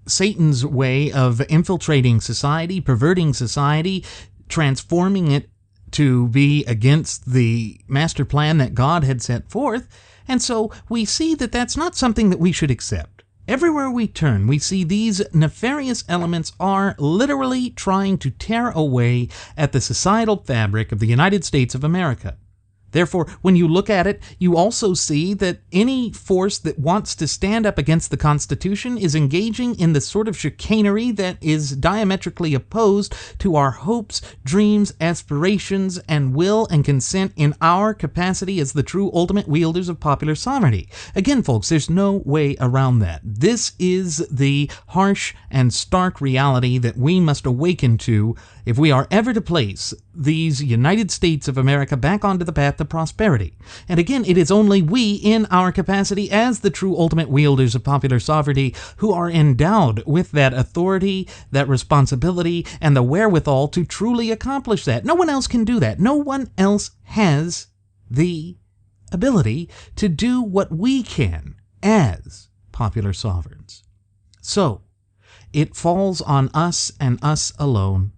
Satan's way of infiltrating society, perverting society, transforming it to be against the master plan that God had set forth. And so we see that that's not something that we should accept. Everywhere we turn, we see these nefarious elements are literally trying to tear away at the societal fabric of the United States of America. Therefore, when you look at it, you also see that any force that wants to stand up against the Constitution is engaging in the sort of chicanery that is diametrically opposed to our hopes, dreams, aspirations, and will and consent in our capacity as the true ultimate wielders of popular sovereignty. Again, folks, there's no way around that. This is the harsh and stark reality that we must awaken to if we are ever to place these United States of America back onto the path the prosperity. And again, it is only we, in our capacity as the true ultimate wielders of popular sovereignty, who are endowed with that authority, that responsibility, and the wherewithal to truly accomplish that. No one else can do that. No one else has the ability to do what we can as popular sovereigns. So, it falls on us and us alone,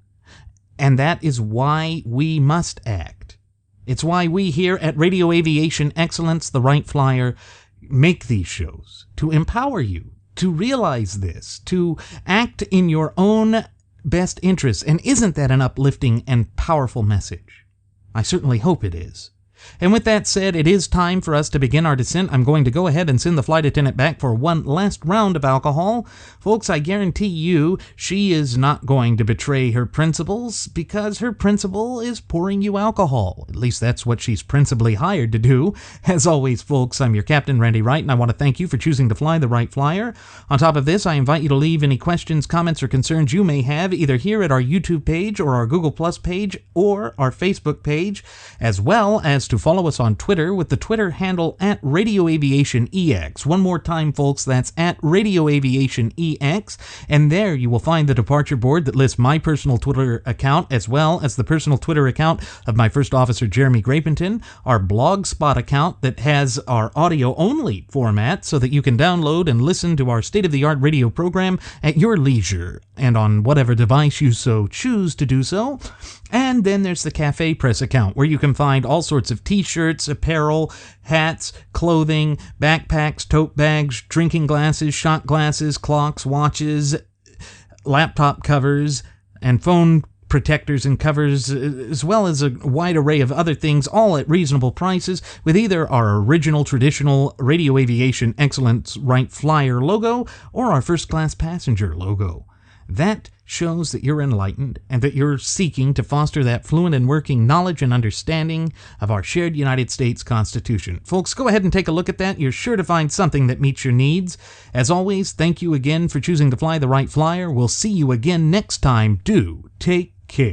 and that is why we must act. It's why we here at Radio Aviation Excellence, the Wright Flyer, make these shows, to empower you, to realize this, to act in your own best interests. And isn't that an uplifting and powerful message? I certainly hope it is. And with that said, it is time for us to begin our descent. I'm going to go ahead and send the flight attendant back for one last round of alcohol. Folks, I guarantee you she is not going to betray her principles, because her principle is pouring you alcohol. At least that's what she's principally hired to do. As always, folks, I'm your captain, Randy Wright, and I want to thank you for choosing to fly the Wright Flyer. On top of this, I invite you to leave any questions, comments, or concerns you may have either here at our YouTube page or our Google Plus page or our Facebook page, as well as to follow us on Twitter with the Twitter handle at Radio Aviation EX. One more time, folks, that's at Radio Aviation EX, and there you will find the departure board that lists my personal Twitter account as well as the personal Twitter account of my first officer, Jeremy Grapenton, our Blogspot account that has our audio-only format so that you can download and listen to our state-of-the-art radio program at your leisure and on whatever device you so choose to do so. And then there's the Cafe Press account, where you can find all sorts of t-shirts, apparel, hats, clothing, backpacks, tote bags, drinking glasses, shot glasses, clocks, watches, laptop covers, and phone protectors and covers, as well as a wide array of other things, all at reasonable prices, with either our original traditional Radio Aviation Excellence Wright Flyer logo or our first class passenger logo. That shows that you're enlightened and that you're seeking to foster that fluent and working knowledge and understanding of our shared United States Constitution. Folks, go ahead and take a look at that. You're sure to find something that meets your needs. As always, thank you again for choosing to fly the Wright Flyer. We'll see you again next time. Do take care.